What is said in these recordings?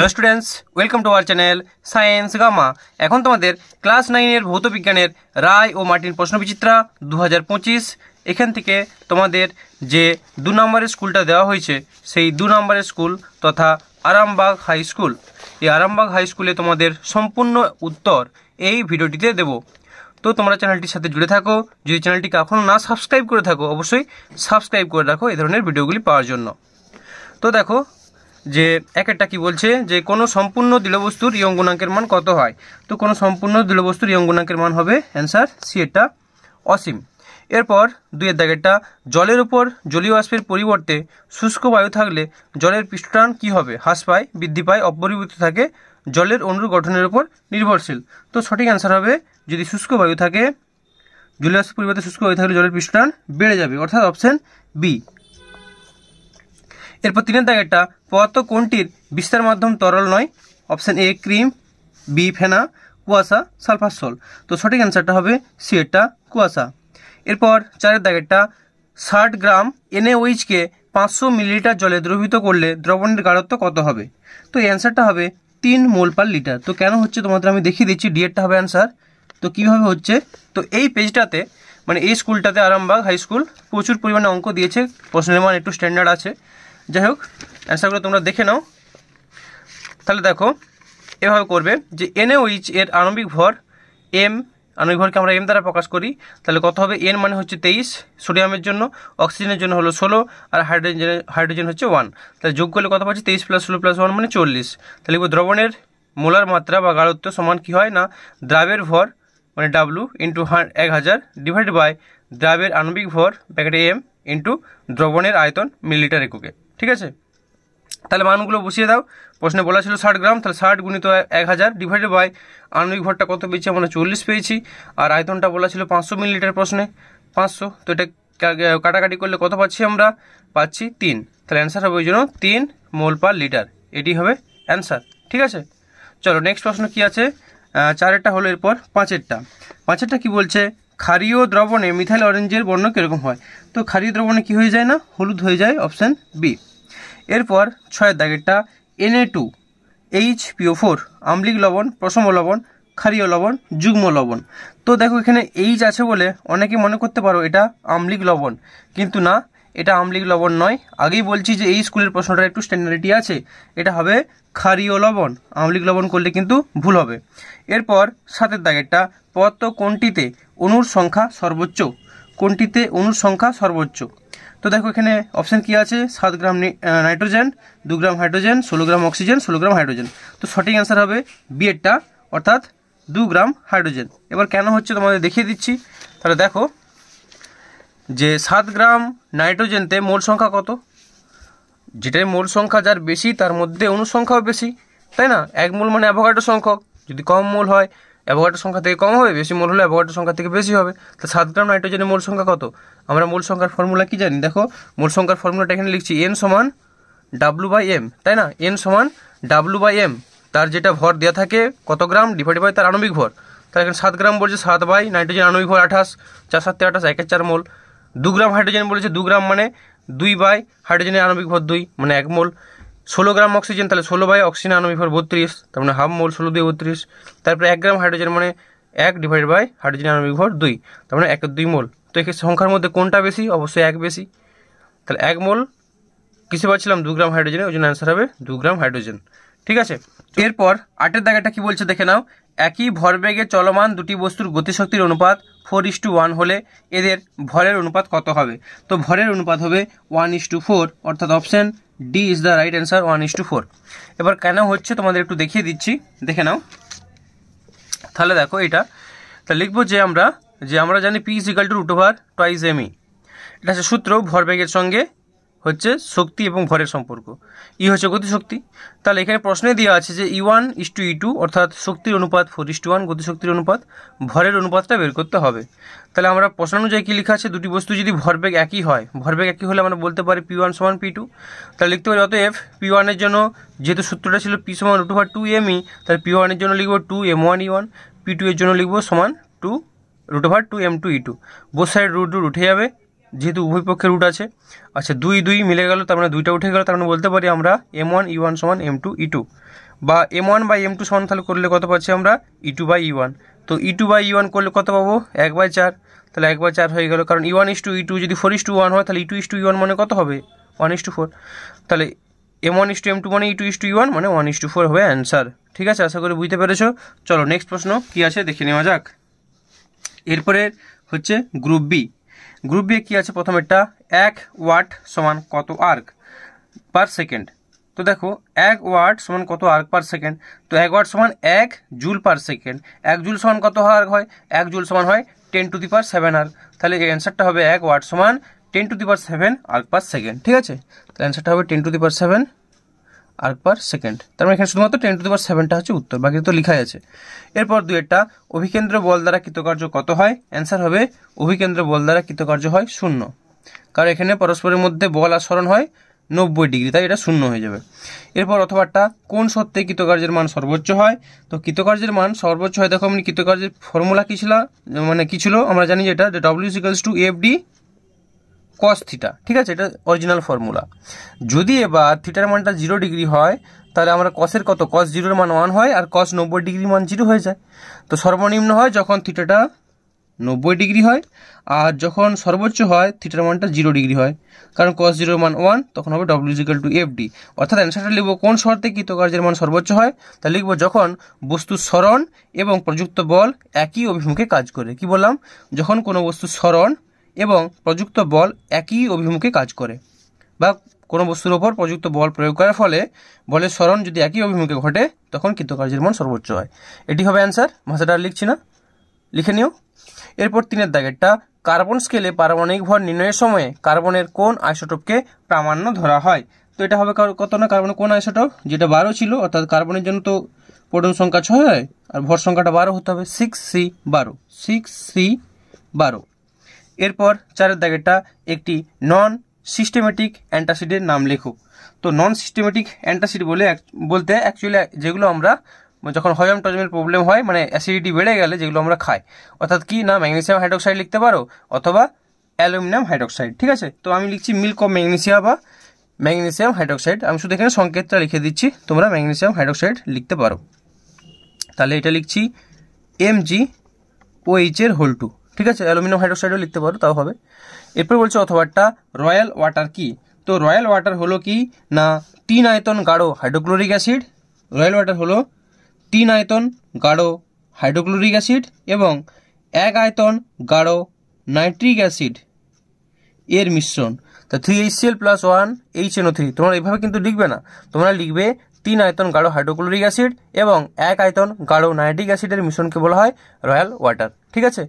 Hello students, welcome to our channel science gamma. এখন তোমাদের class 9-এর ভৌত বিজ্ঞানের রায় ও মার্টিন প্রশ্নবিচিত্রা 2025 এখান থেকে তোমাদের যে 2 নম্বরের স্কুলটা দেওয়া হয়েছে সেই 2 নম্বরের স্কুল তথা আরামবাগ হাই স্কুল। এই আরামবাগ হাই স্কুলে তোমাদের সম্পূর্ণ উত্তর এই ভিডিওটিতে দেব। তো তোমরা চ্যানেলটির সাথে জুড়ে থাকো। যদি চ্যানেলটিকে এখনও না সাবস্ক্রাইব করে থাকো অবশ্যই সাবস্ক্রাইব করে রাখো এই ধরনের ভিডিওগুলি পাওয়ার জন্য। তো দেখো যে একটা কি বলছে যে কোনো সম্পূর্ণ দৃঢ়বস্তুর ইয়ং গুণাঙ্কের মান কত হয়। তো কোনো সম্পূর্ণ দৃঢ়বস্তুর ইয়ং গুণাঙ্কের মান হবে অ্যান্সার সি, এটা অসীম। এরপর 2-এর দাগেরটা, জলের উপর জলীয় বাষ্পের পরিবর্তে শুষ্ক বায়ু থাকলে জলের পৃষ্ঠটান কি হবে? হ্রাস পায়, বৃদ্ধি পায়, অপরিবর্তিত থাকে, জলের অণুর গঠনের উপর নির্ভরশীল। তো সঠিক অ্যান্সার হবে যদি শুষ্ক বায়ু থাকে, জলীয় বাষ্পের পরিবর্তে শুষ্ক বায়ু থাকলে জলের পৃষ্ঠটান বেড়ে যাবে, অর্থাৎ অপশন বি। এরপর 3-এর দাগেরটা, পদার্থ কোনটির বিস্তার মাধ্যম তরল নয়? অপশন এ ক্রিম, বি ফেনা, কুয়াশা, সালফার সল। তো সঠিক অ্যান্সারটা হবে সি, এটা কুয়াশা। এরপর 4-এর দাগেরটা, 60 গ্রাম NaOH-কে 500 মিলিলিটার জলে দ্রবীভূত করলে দ্রবণের গাঢ়ত্ব কত হবে? তো এই অ্যান্সারটা হবে 3 মোল পার লিটার। তো কেন হচ্ছে তোমাদের আমি দেখিয়ে দিচ্ছি, ডিএরটা হবে অ্যান্সার। তো কীভাবে হচ্ছে, তো এই পেজটাতে মানে এই স্কুলটাতে আরামবাগ হাই স্কুল প্রচুর পরিমাণে অঙ্ক দিয়েছে, প্রশ্নের মান একটু স্ট্যান্ডার্ড আছে। যাই হোক, অ্যান্সারগুলো তোমরা দেখে নাও। তাহলে দেখো এভাবে করবে যে NaOH এর আণবিক ভর m, আণবিক ভরকে আমরা m দ্বারা প্রকাশ করি। তাহলে কত হবে? n মানে হচ্ছে 23 সোডিয়ামের জন্য, অক্সিজেনের জন্য হলো 16, আর হাইড্রোজেন হচ্ছে 1। তাহলে যোগ করলে কত পাচ্ছি? 23 + 16 + 1 মানে 40। তাহলে দ্রবণের মোলার মাত্রা বা গাঢ়ত্ব সমান কি হয় না, দ্রাবের ভর মানে W ইন্টু 1000 ডিভাইড বাই দ্রাবের আণবিক ভর ব্র্যাকেটে m ইন্টু দ্রবণের আয়তন মিলিলিটার এককে। ঠিক আছে, তাহলে মানগুলো বসিয়ে দাও। প্রশ্নে বলা ছিল 60 গ্রাম, তাহলে 60 গুণিত 1000 ডিভাইডেড বাই আণবিক ভরটা কত পেয়েছি আমরা? 40 পেয়েছি। আর আয়তনটা বলা ছিল 500 মিলিলিটার, প্রশ্নে 500। তো এটা কাটাকাটি করলে কত পাচ্ছি আমরা? পাচ্ছি 3। তাহলে অ্যান্সার হবে ওই জন্য 3 মোল পার লিটার, এটি হবে অ্যান্সার। ঠিক আছে, চলো নেক্সট প্রশ্ন কি আছে। 4-এরটা হলো, এরপর 5-এরটা কি বলছে? ক্ষারীয় দ্রবণে মিথাইল অরেঞ্জের বর্ণ কীরকম হয়? তো ক্ষারীয় দ্রবণে কি হয়ে যায় না, হলুদ হয়ে যায়, অপশান বি। এরপর 6-এর দাগেরটা, Na2HPO4 আম্লিক লবণ, প্রশম লবণ, ক্ষারীয় লবণ, যুগ্ম লবণ। তো দেখো এখানে H আছে বলে অনেকে মনে করতে পারো এটা আম্লিক লবণ, কিন্তু না, এটা আম্লিক লবণ নয়। আগেই বলছি যে এই স্কুলের প্রশ্নটা একটু স্ট্যান্ডার্ডিটি আছে, এটা হবে ক্ষারীয় লবণ, আম্লিক লবণ করলে কিন্তু ভুল হবে। এরপর 7-এর দাগেরটা, পদার্থ কোনটিতে অণুর সংখ্যা সর্বোচ্চ? কোনটিতে অণুর সংখ্যা সর্বোচ্চ? তো দেখো এখানে অপশান কি আছে? 7 gram nitrogen, 2 gram hydrogen, 16 gram oxygen, 16 gram hydrogen. তো সঠিক অ্যান্সার হবে বি এরটা, অর্থাৎ 2 গ্রাম হাইড্রোজেন। এবার কেন হচ্ছে তোমাদের দেখিয়ে দিচ্ছি। তাহলে দেখো যে 7 গ্রাম নাইট্রোজেনতে মোল সংখ্যা কত? যেটার মোল সংখ্যা যার বেশি তার মধ্যে অণুর সংখ্যাও বেশি, তাই না? 1 মোল মানে অ্যাভোগাড্রো সংখ্যক, যদি কম মোল হয় অ্যাভোগাড্রো সংখ্যা থেকে কম হবে, বেশি মোল হলে অ্যাভোগাড্রো সংখ্যা থেকে বেশি হবে। তো 7 গ্রাম নাইট্রোজেনের মোল সংখ্যা কত? আমরা মোল সংখ্যার ফর্মুলা কি জানি? দেখো মোল সংখ্যার ফর্মুলাটা এখানে লিখছি, n সমান W/m, তাই না? n সমান W/m, তার যেটা ভর দেওয়া থাকে কত গ্রাম ডিভাইড বাই তার আণবিক ভর। তাহলে এখানে 7 গ্রাম বলছে, 7 বাই নাইট্রোজেন আণবিক ভর 28, 4 7 28, 1 4 মোল। 2 গ্রাম হাইড্রোজেন বলেছে, 2 গ্রাম মানে 2 বাই হাইড্রোজেনের আণবিক ভর 2 মানে 1 মোল। 16 গ্রাম অক্সিজেন, তাহলে 16 বাই অক্সিজেন আণবিক ভর 32, তার মানে হাফ মোল, 16 দিয়ে 32। তারপরে 1 গ্রাম হাইড্রোজেন মানে 1 ডিভাইড বাই হাইড্রোজেন আণবিক ভর 2, তার মানে 1 2 মোল। তো এই সংখ্যার মধ্যে কোনটা বেশি? অবশ্যই 1 বেশি। তাহলে 1 মোল কিসে পাচ্ছিলাম? 2 গ্রাম হাইড্রোজেনে, ওই জন্য অ্যান্সার হবে 2 গ্রাম হাইড্রোজেন। ঠিক আছে, এরপর 8-এর দাগেরটা কি বলছে দেখে নাও। একই ভরবেগে চলমান দুটি বস্তুর গতিশক্তির অনুপাত 4:1 হলে এদের ভরের অনুপাত কত হবে? তো ভরের অনুপাত হবে 1:4, অর্থাৎ option D is the right answer, 1:4। এবার কেন হচ্ছে তোমাদের একটু দেখিয়ে দিচ্ছি, দেখে নাও। তাহলে দেখো এটা, তাহলে লিখবো যে আমরা জানি P = √2/me, এটা হচ্ছে সূত্র ভরবেগের সঙ্গে হচ্ছে শক্তি এবং ভরের সম্পর্ক। ই হচ্ছে গতিশক্তি। তাহলে এখানে প্রশ্নে দেওয়া আছে যে E1:E2, অর্থাৎ শক্তির অনুপাত 4:1, গতিশক্তির অনুপাত, ভরের অনুপাতটা বের করতে হবে। তাহলে আমরা প্রশ্ন অনুযায়ী কী লেখা আছে? দুটি বস্তু যদি ভরবেগ একই হয়, ভরবেগ একই হলে আমরা বলতে পারি P1 = P2। তাহলে লিখতে পারি অতএব P1 এর জন্য যেহেতু সূত্রটা ছিল P = √2me, তাহলে P1 এর জন্য লিখব 2m1e1, P2 এর জন্য লিখব সমান 2 √2m2e2। বোথ সাইড √2 উঠে যাবে, যেহেতু উভয় পক্ষে রুট আছে। আচ্ছা 2 2 মিলে গেল, তার মানে 2টা উঠে গেল, তার মানে বলতে পারি আমরা m1 e1 সমান m2 e2, বা m1 বাই m2 সমান তাহলে করলে কত পাচ্ছি আমরা e2 বাই e1। তো e2 বাই e1 করলে কত পাবো 1/4, তাহলে 1/4 হয়ে গেল, কারণ e1:e2 যদি 4:1 হয় তাহলে e2:e1 মানে কত হবে 1:4, তাহলে m1:m2 মানে e2:e1 মানে 1:4 হবে অ্যান্সার। ঠিক আছে, আশা করি বুঝতে পেরেছো। চলো নেক্সট প্রশ্ন কি আছে দেখে নেওয়া যাক। এরপরে হচ্ছে গ্রুপ বি। গ্রুপ বি কি আছে, প্রথমেরটা 1 ওয়াট সমান কত আর্ক পার সেকেন্ড। তো দেখো 1 ওয়াট সমান কত আর্ক পার সেকেন্ড, তো 1 ওয়াট সমান 1 জুল পার সেকেন্ড। 1 জুল সমান কত আর্ক হয়, 1 জুল সমান হয় 10⁻7 আর্ক, তাহলে এই অ্যান্সারটা হবে 1 ওয়াট সমান 10⁻7 আর্ক পার সেকেন্ড। ঠিক আছে, তাহলে অ্যান্সারটা হবে 10⁻7 আর্ক পার সেকেন্ড। তার মানে এখানে শুধুমাত্র 10⁻7টা হচ্ছে উত্তর, বাকি তো লিখাই আছে। এরপর দুইটা অভিকেন্দ্র বল দ্বারা কৃতকার্য কত হয়, অ্যান্সার হবে অভিকেন্দ্র বল দ্বারা কৃতকার্য হয় 0, কারণ এখানে পরস্পরের মধ্যে বল আর সরণ হয় 90 ডিগ্রি, তাই এটা 0 হয়ে যাবে। এরপর অথবাটা কোন সত্ত্বে কৃতকার্যের মান সর্বোচ্চ হয়, তো কৃতকার্যের মান সর্বোচ্চ হয়, দেখো আমি কৃতকার্যের ফর্মুলা কি ছিল, মানে কি ছিল আমরা জানি যেটা W=FD cos থিটা। ঠিক আছে, এটা অরিজিনাল ফর্মুলা। যদি এবার থিটার মানটা 0 ডিগ্রি হয় তাহলে আমরা কসের কত cos 0-এর মান 1 হয় আর cos 90 ডিগ্রি মান 0 হয়ে যায়। তো সর্বনিম্ন হয় যখন থিটাটা 90 ডিগ্রি হয়, আর যখন সর্বোচ্চ হয় থিটার মানটা 0 ডিগ্রি হয়, কারণ cos 0-এর মান 1, তখন হবে W=FD। অর্থাৎ অ্যান্সারটা লিখবো কোন শর্তে কৃতকার্যের মান সর্বোচ্চ হয়, তা লিখবো যখন বস্তুর সরণ এবং প্রযুক্ত বল একই অভিমুখে কাজ করে। কি বললাম, যখন কোনো বস্তুর সরণ এবং প্রযুক্ত বল একই অভিমুখে কাজ করে, বা কোনো বস্তুর ওপর প্রযুক্ত বল প্রয়োগ করার ফলে বলের সরণ যদি একই অভিমুখে ঘটে তখন কৃতকার্যের মান সর্বোচ্চ হয়। এটি হবে অ্যান্সার, ভাষাটা আর লিখছি না, লিখে নিও। এরপর 3-এর দাগেরটা কার্বন স্কেলে পারমাণবিক ভর নির্ণয়ের সময়ে কার্বনের কোন আইসোটোপকে প্রামাণ্য ধরা হয়। তো এটা হবে কত না, কার্বনের কোন আইসোটোপ, যেটা 12 ছিল, অর্থাৎ কার্বনের জন্য তো প্রোটন সংখ্যা 6 হয় আর ভর সংখ্যাটা 12 হতে হবে, 6C12। এরপর 4-এর দাগেরটা একটি নন সিস্টেমেটিক অ্যান্টাসিডের নাম লেখো। তো নন সিস্টেমেটিক অ্যান্টাসিড বলতে অ্যাকচুয়ালি যেগুলো আমরা যখন হজম টজমের প্রবলেম হয়, মানে অ্যাসিডিটি বেড়ে গেলে যেগুলো আমরা খাই, অর্থাৎ কি না ম্যাগনেসিয়াম হাইড্রোক্সাইড লিখতে পারো অথবা অ্যালুমিনিয়াম হাইড্রোক্সাইড। ঠিক আছে, তো আমি লিখছি মিল্ক অফ ম্যাগনেসিয়া বা ম্যাগনেসিয়াম হাইড্রোক্সাইড, আমি শুধু এখানে সংকেতটা লিখে দিচ্ছি, তোমরা ম্যাগনেসিয়াম হাইড্রোক্সাইড লিখতে পারো। তাহলে এটা লিখছি MgOH2। ঠিক আছে, অ্যালুমিনিয়াম হাইড্রোক্সাইডও লিখতে পারো, তাও হবে। এরপর বলছে অথবাটা রয়্যাল ওয়াটার কি। তো রয়্যাল ওয়াটার হলো কি না 3 আয়তন গাঢ় হাইড্রোক্লোরিক অ্যাসিড। রয়্যাল ওয়াটার হলো 3 আয়তন গাঢ় হাইড্রোক্লোরিক অ্যাসিড এবং 1 আয়তন গাঢ় নাইট্রিক অ্যাসিড এর মিশ্রণ। তা 3HCl+1 HNO3 তোমরা এইভাবে কিন্তু লিখবে না, তোমরা লিখবে 3 আয়তন গাঢ় হাইড্রোক্লোরিক অ্যাসিড এবং 1 আয়তন গাঢ় নাইট্রিক অ্যাসিডের মিশ্রণকে বলা হয় রয়্যাল ওয়াটার। ঠিক আছে,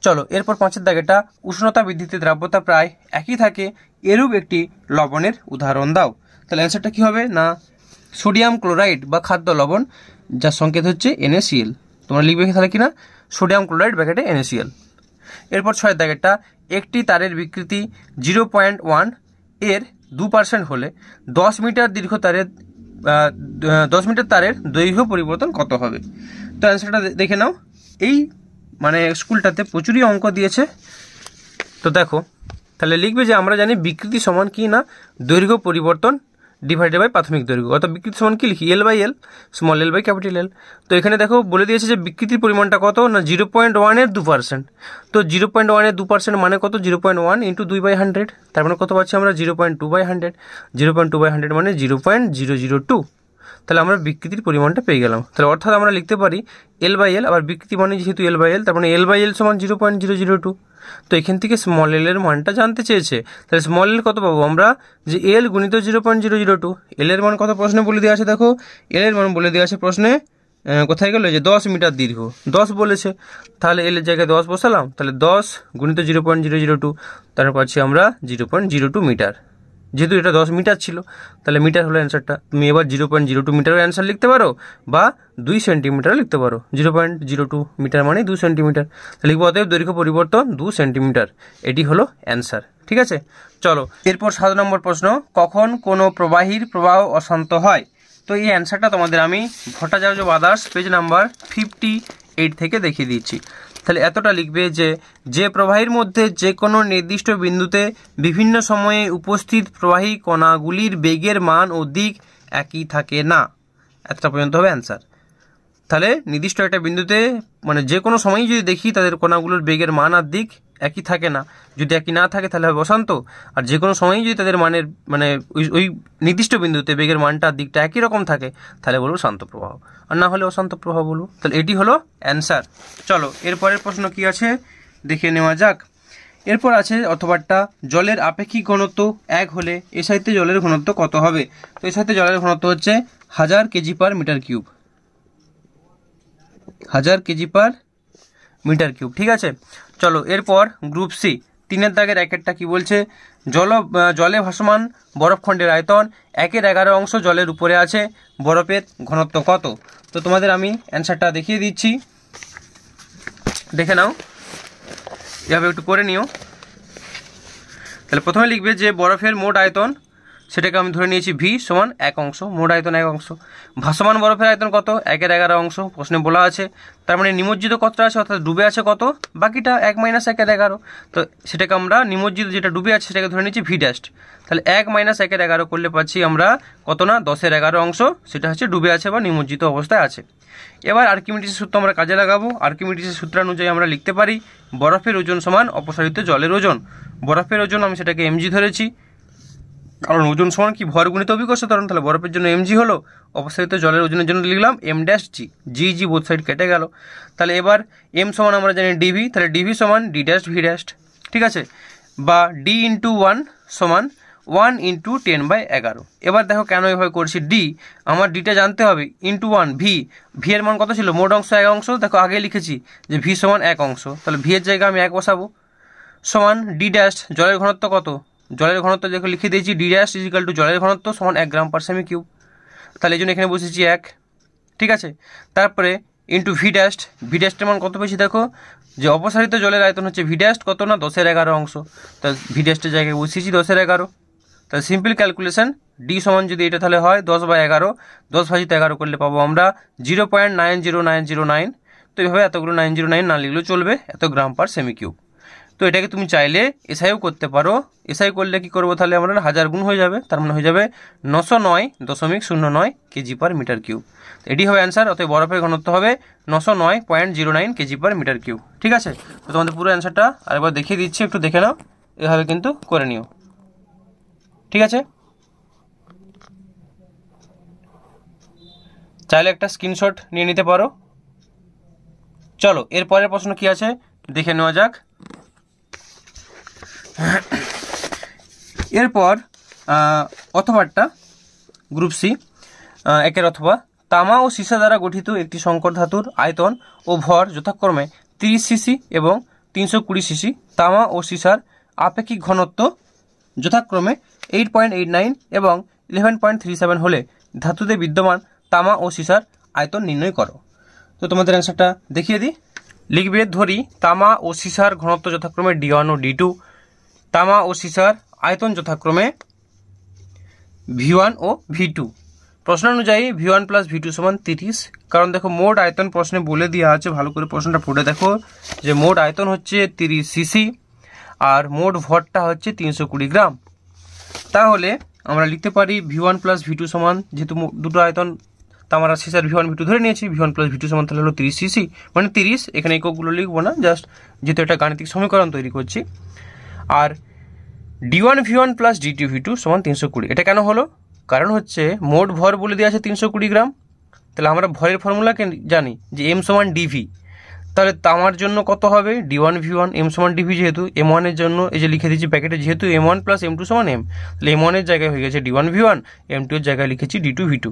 চলো এরপর 5-এর দাগেটা উষ্ণতা বৃদ্ধিতে দ্রাব্যতা প্রায় একই থাকে এরূপ একটি লবণের উদাহরণ দাও। তাহলে অ্যান্সারটা কি হবে না সোডিয়াম ক্লোরাইড বা খাদ্য লবণ, যার সংকেত হচ্ছে NaCl। তোমরা লিখবে তাহলে কিনা সোডিয়াম ক্লোরাইড ব্র্যাকেটে NaCl। এরপর 6-এর দাগেরটা একটি তারের বিকৃতি 0.1 এর 2% হলে 10 মিটার দীর্ঘ তারের 10 মিটার তারের দৈর্ঘ্য পরিবর্তন কত হবে। তো অ্যান্সারটা দেখে নাও, এই মানে স্কুলটাতে প্রচুরই অঙ্ক দিয়েছে। তো দেখো তাহলে লিখবে যে আমরা জানি বিকৃতি সমান কি না দৈর্ঘ্য পরিবর্তন ডিভাইডেড বাই প্রাথমিক দৈর্ঘ্য, অর্থাৎ বিকৃতি সমান কি লিখি L/L, small l by capital L। তো এখানে দেখো বলে দিয়েছে যে বিকৃতির পরিমাণটা কত না 0.1 এর 2%। তো 0.1 এর 2% মানে কত 0.1 ইন্টু 2/100, তার মানে কত পাচ্ছি আমরা 0.2/100। 0.2/100 মানে 0.002। তাহলে আমরা বিকৃতির পরিমাণটা পেয়ে গেলাম। তাহলে অর্থাৎ আমরা লিখতে পারি L/L, আবার বিকৃতি মানে যেহেতু L/L, তার মানে L/L সমান 0.002। তো এখান থেকে স্মল এল এর মানটা জানতে চেয়েছে, তাহলে স্মল এল কত পাবো আমরা যে L গুণিত 0.002। এল এর মান কত প্রশ্নে বলে দেওয়া আছে, দেখো এল এর মান বলে দেওয়া আছে প্রশ্নে, কোথায় গেল যে 10 মিটার দীর্ঘ 10 বলেছে, তাহলে এল এর জায়গায় 10 বসালাম, তাহলে 10 গুণিত 0.002, তারপর পাচ্ছি আমরা 0.02 মিটার। যেহেতু এটা 10 মিটার ছিল তাহলে মিটার হলো অ্যান্সারটা। তুমি এবার 0.02 মিটারের অ্যান্সার লিখতে পারো বা 2 সেন্টিমিটার লিখতে পারো। 0.02 মিটার মানে 2 সেন্টিমিটার, তাহলে লিখবো অতএব দৈর্ঘ্য পরিবর্তন 2 সেন্টিমিটার। এটি হলো অ্যান্সার। ঠিক আছে, চলো এরপর 7 নম্বর প্রশ্ন, কখন কোনো প্রবাহীর প্রবাহ অশান্ত হয়। তো এই অ্যান্সারটা তোমাদের আমি ভট্টাচার্য ব্রাদার্স পেজ নাম্বার 58 থেকে দেখিয়ে দিচ্ছি। তাহলে এতটা লিখবে যে যে প্রবাহীর মধ্যে যে কোনো নির্দিষ্ট বিন্দুতে বিভিন্ন সময়ে উপস্থিত প্রবাহী কণাগুলির বেগের মান ও দিক একই থাকে না। এতটা পর্যন্ত হবে অ্যান্সার। তাহলে নির্দিষ্ট একটা বিন্দুতে মানে যে কোনো সময়ই যদি দেখি তাদের কণাগুলোর বেগের মান আর দিক একই থাকে না, যদি একই না থাকে তাহলে হবে অশান্ত, আর যে কোনো সময়ই যদি তাদের মানের মানে ওই নির্দিষ্ট বিন্দুতে বেগের মানটা আর দিকটা একই রকম থাকে তাহলে বলবো শান্ত প্রবাহ, আর না হলে অশান্ত প্রবাহ বলবো। তাহলে এটি হলো অ্যান্সার। চলো এরপরের প্রশ্ন কি আছে দেখে নেওয়া যাক। এরপর আছে অথবাটা জলের আপেক্ষিক ঘনত্ব 1 হলে এ সাহিত্যে জলের ঘনত্ব কত হবে? তো এ সাহিত্যে জলের ঘনত্ব হচ্ছে 1000 KG per metre cube, 1000 KG per metre cube. ঠিক আছে, চলো এরপর গ্রুপ সি 3-এর দাগের 1-এরটা কি বলছে? জলে ভাসমান বরফখণ্ডের আয়তন 1/11 অংশ জলের উপরে আছে, বরফের ঘনত্ব কত? তো তোমাদের আমি অ্যান্সারটা দেখিয়ে দিচ্ছি, দেখে নাও, এভাবে একটু করে নিও। তাহলে প্রথমে লিখবে যে বরফের মোট আয়তন, সেটাকে আমি ধরে নিয়েছি ভি সমান 1 অংশ, মোট আয়তন 1 অংশ। ভাসমান বরফের আয়তন কত? 1/11 অংশ, প্রশ্নে বলা আছে। তার মানে নিমজ্জিত কতটা আছে, অর্থাৎ ডুবে আছে কত? বাকিটা 1 - 1/11। তো সেটাকে আমরা নিমজ্জিত যেটা ডুবে আছে সেটাকে ধরে নিচ্ছি ভি ড্যাশ। তাহলে 1 - 1/11 করলে পাচ্ছি আমরা কত না 10/11 অংশ, সেটা হচ্ছে ডুবে আছে বা নিমজ্জিত অবস্থায় আছে। এবার আর্কিমিডিসের সূত্র আমরা কাজে লাগাবো। আর্কিমিডিসের সূত্র অনুযায়ী আমরা লিখতে পারি বরফের ওজন সমান অপসারিত জলের ওজন। বরফের ওজন আমি সেটাকে এমজি ধরেছি, কারণ ওজন সমান কি ভর গুণিত অভিকর্ষ ত্বরণ, তাহলে বরফের জন্য এমজি হলো, অপসারিত জলের ওজনের জন্য লিখলাম এম ড্যাশ জি, জি জি বোথ সাইড কেটে গেল। তাহলে এবার এম সমান আমরা জানি ডিভি, তাহলে ডিভি সমান ডি ড্যাশ ভি ড্যাশ। ঠিক আছে, বা ডি ইন্টু 1 সমান 1 × 10/11। এবার দেখো কেন এভাবে করছি, ডি আমার ডিটা জানতে হবে, ইন্টু 1 ভি, ভি এর মান কত ছিল? মোট অংশ 1 অংশ, দেখো আগে লিখেছি যে ভি সমান 1 অংশ, তাহলে ভি এর জায়গায় আমি 1 বসাবো, সমান ডি ড্যাশ জলের ঘনত্ব কত? জলের ঘনত্ব দেখো লিখে দিয়েছি, ডি ড্যাশ ইজিক্যাল টু জলের ঘনত্ব সমান 1 গ্রাম পার সেমি কিউব, তাহলে এই জন্য এখানে বসেছি 1। ঠিক আছে, তারপরে ইন্টু ভি ড্যাশ, ভি ড্যাশটার মান কত পেয়েছি দেখো, যে অপসারিত জলের আয়তন হচ্ছে ভি ড্যাশ কত না 10/11 অংশ, তাহলে ভি ড্যাশটার জায়গায় বসিয়েছি 10/11। তাহলে সিম্পল ক্যালকুলেশন, ডি সমান যদি এটা তাহলে হয় 10/11, 10/11 করলে পাবো আমরা 0.90909। তো এইভাবে এতগুলো 909 না লিখলেও চলবে, এত গ্রাম পার সেমি কিউব। তো এটাকে তুমি চাইলে এসআইও করতে পারো, এসআই করলে কি করবো তাহলে আমরা 1000 গুণ হয়ে যাবে, তার মানে হয়ে যাবে 909.09 কেজি পার মিটার কিউব। এটি হবে অ্যান্সার। অতএব বরফের ঘনত্ব হবে 909.09 কেজি পার মিটার কিউব। ঠিক আছে, তো তোমাদের পুরো অ্যান্সারটা আরেকবার দেখিয়ে দিচ্ছি, একটু দেখে নাও, এভাবে কিন্তু করে নিও। ঠিক আছে, চাইলে একটা স্ক্রিনশট নিয়ে নিতে পারো। চলো এরপরের প্রশ্ন কি আছে দেখে নেওয়া যাক। এরপর অথবাটা গ্রুপ সি 1-এর অথবা তামা ও সীসা দ্বারা গঠিত একটি সংকর ধাতুর আয়তন ও ভর যথাক্রমে 30 সিসি এবং 320 সিসি। তামা ও সীসার আপেক্ষিক ঘনত্ব যথাক্রমে 8.89 এবং 11.37 হলে ধাতুতে বিদ্যমান তামা ও সীসার আয়তন নির্ণয় করো। তো তোমাদের অ্যান্সারটা দেখিয়ে দিই, লিখবে ধরি তামা ও সীসার ঘনত্ব যথাক্রমে D1 ও D2, তামা ও সীসার আয়তন যথাক্রমে V1 ও V2। প্রশ্ন অনুযায়ী V1 + V2 সমান 30, কারণ দেখো মোট আয়তন প্রশ্নে বলে দেওয়া আছে, ভালো করে প্রশ্নটা পড়ে দেখো যে মোট আয়তন হচ্ছে 30 সিসি আর মোট ভরটা হচ্ছে 320 গ্রাম। তাহলে আমরা লিখতে পারি V1 + V2 সমান, যেহেতু দুটো আয়তন তামার সীসার V1 V2 ধরে নিয়েছি, V1 + V2 সমান তাহলে হলো 30 সিসি, মানে 30, এখানে এককগুলো লিখবো না, জাস্ট যেহেতু একটা গাণিতিক সমীকরণ তৈরি করছি। আর D1 V1 + D2 V2 সমান 320। এটা কেন হলো? কারণ হচ্ছে মোট ভর বলে দেওয়া আছে 320 গ্রাম, তাহলে আমরা ভরের ফর্মুলাকে জানি যে M সমান DV, তাহলে তামার জন্য কত হবে D1 V1, M সমান DV, যেহেতু M1 এর জন্য এই যে লিখে দিচ্ছি প্যাকেটে, যেহেতু M1 + M2 সমান M, তাহলে M1 এর জায়গায় হয়ে গেছে D1 V1, M2 এর জায়গায় লিখেছি D2 V2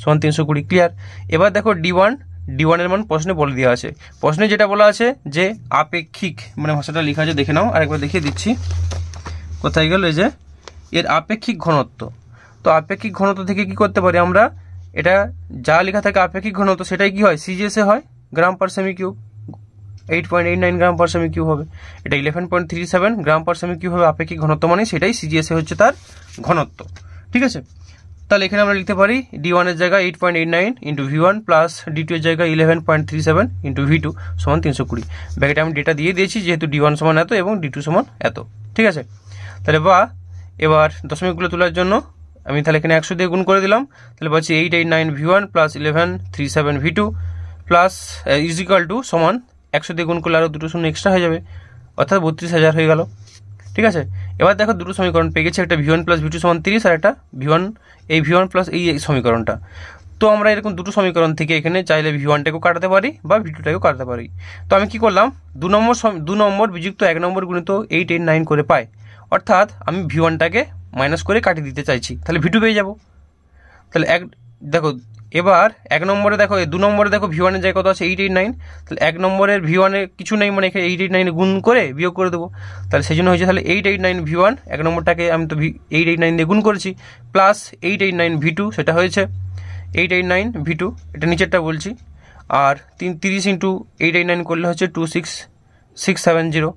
সমান 320। ক্লিয়ার? এবার দেখো D1 এর মান প্রশ্নে বলে দেওয়া আছে, প্রশ্নে যেটা বলা আছে যে আপেক্ষিক, মানে ভাষাটা লেখা আছে দেখে নাও, আরেকবার দেখিয়ে দিচ্ছি কোথায় গেল, এই যে এর আপেক্ষিক ঘনত্ব। তো আপেক্ষিক ঘনত্ব থেকে কি করতে পারি আমরা, এটা যা লেখা থাকে আপেক্ষিক ঘনত্ব সেটাই কি হয় সিজিএস এ হয়, গ্রাম পার সেমি কিউব, 8.89 গ্রাম পার সেমি কিউব হবে। এটা 11.37 গ্রাম পার সেমি কিউব হবে আপেক্ষিক ঘনত্ব, মানে সেটাই সিজিএস এ হচ্ছে তার ঘনত্ব। ঠিক আছে, তাহলে এখানে আমরা লিখতে পারি D1 এর জায়গায় 8.89 ইন্টু V1 প্লাস D2 এর জায়গায় 11.37 ইন্টু V2 সমান 320। ব্যাকেটে আমি ডেটা দিয়ে দিয়েছি যেহেতু D1 সমান এত এবং D2 সমান এত। ঠিক আছে, তাহলে এবার দশমিকগুলো তোলার জন্য আমি তাহলে এখানে 100 দিয়ে গুণ করে দিলাম। তাহলে পাচ্ছি 889 V1 plus 1137 V2 plus is equal to সমান 100 দিয়ে গুণ করলে আরও দুটো শূন্য এক্সট্রা হয়ে যাবে, অর্থাৎ 32,000 হয়ে গেল। ঠিক আছে, এবার দেখো দুটো সমীকরণ পেয়ে গেছে, একটা V1 প্লাস V2 সমান 30 আর একটা V1 প্লাস এই সমীকরণটা। তো আমরা এরকম দুটো সমীকরণ থেকে এখানে চাইলে V1টাকেও কাটাতে পারি বা V2টাকেও কাটাতে পারি। তো আমি কি করলাম, 2 নম্বর বিযুক্ত 1 নম্বর গুণিত 889 করে পাই, অর্থাৎ আমি V1টাকে মাইনাস করে কাটিয়ে দিতে চাইছি, তাহলে V2 পেয়ে যাব। তাহলে দেখো এবার 1 নম্বরে দেখো 2 নম্বরে দেখো V1 এর জায়গায় কত আছে 889, তাহলে 1 নম্বরের V1 এর কিছু নেই, মানে এখানে 889 গুণ করে বিয়োগ করে দেবো, তাহলে সেই জন্য হয়েছে তাহলে 889 V1 1 নম্বরটাকে আমি তো 889 দিয়ে গুণ করেছি, প্লাস 889 V2 সেটা হয়েছে 889 V2, এটা নিচেরটা বলছি, আর 30 ইন্টু 889 করলে হচ্ছে 26670,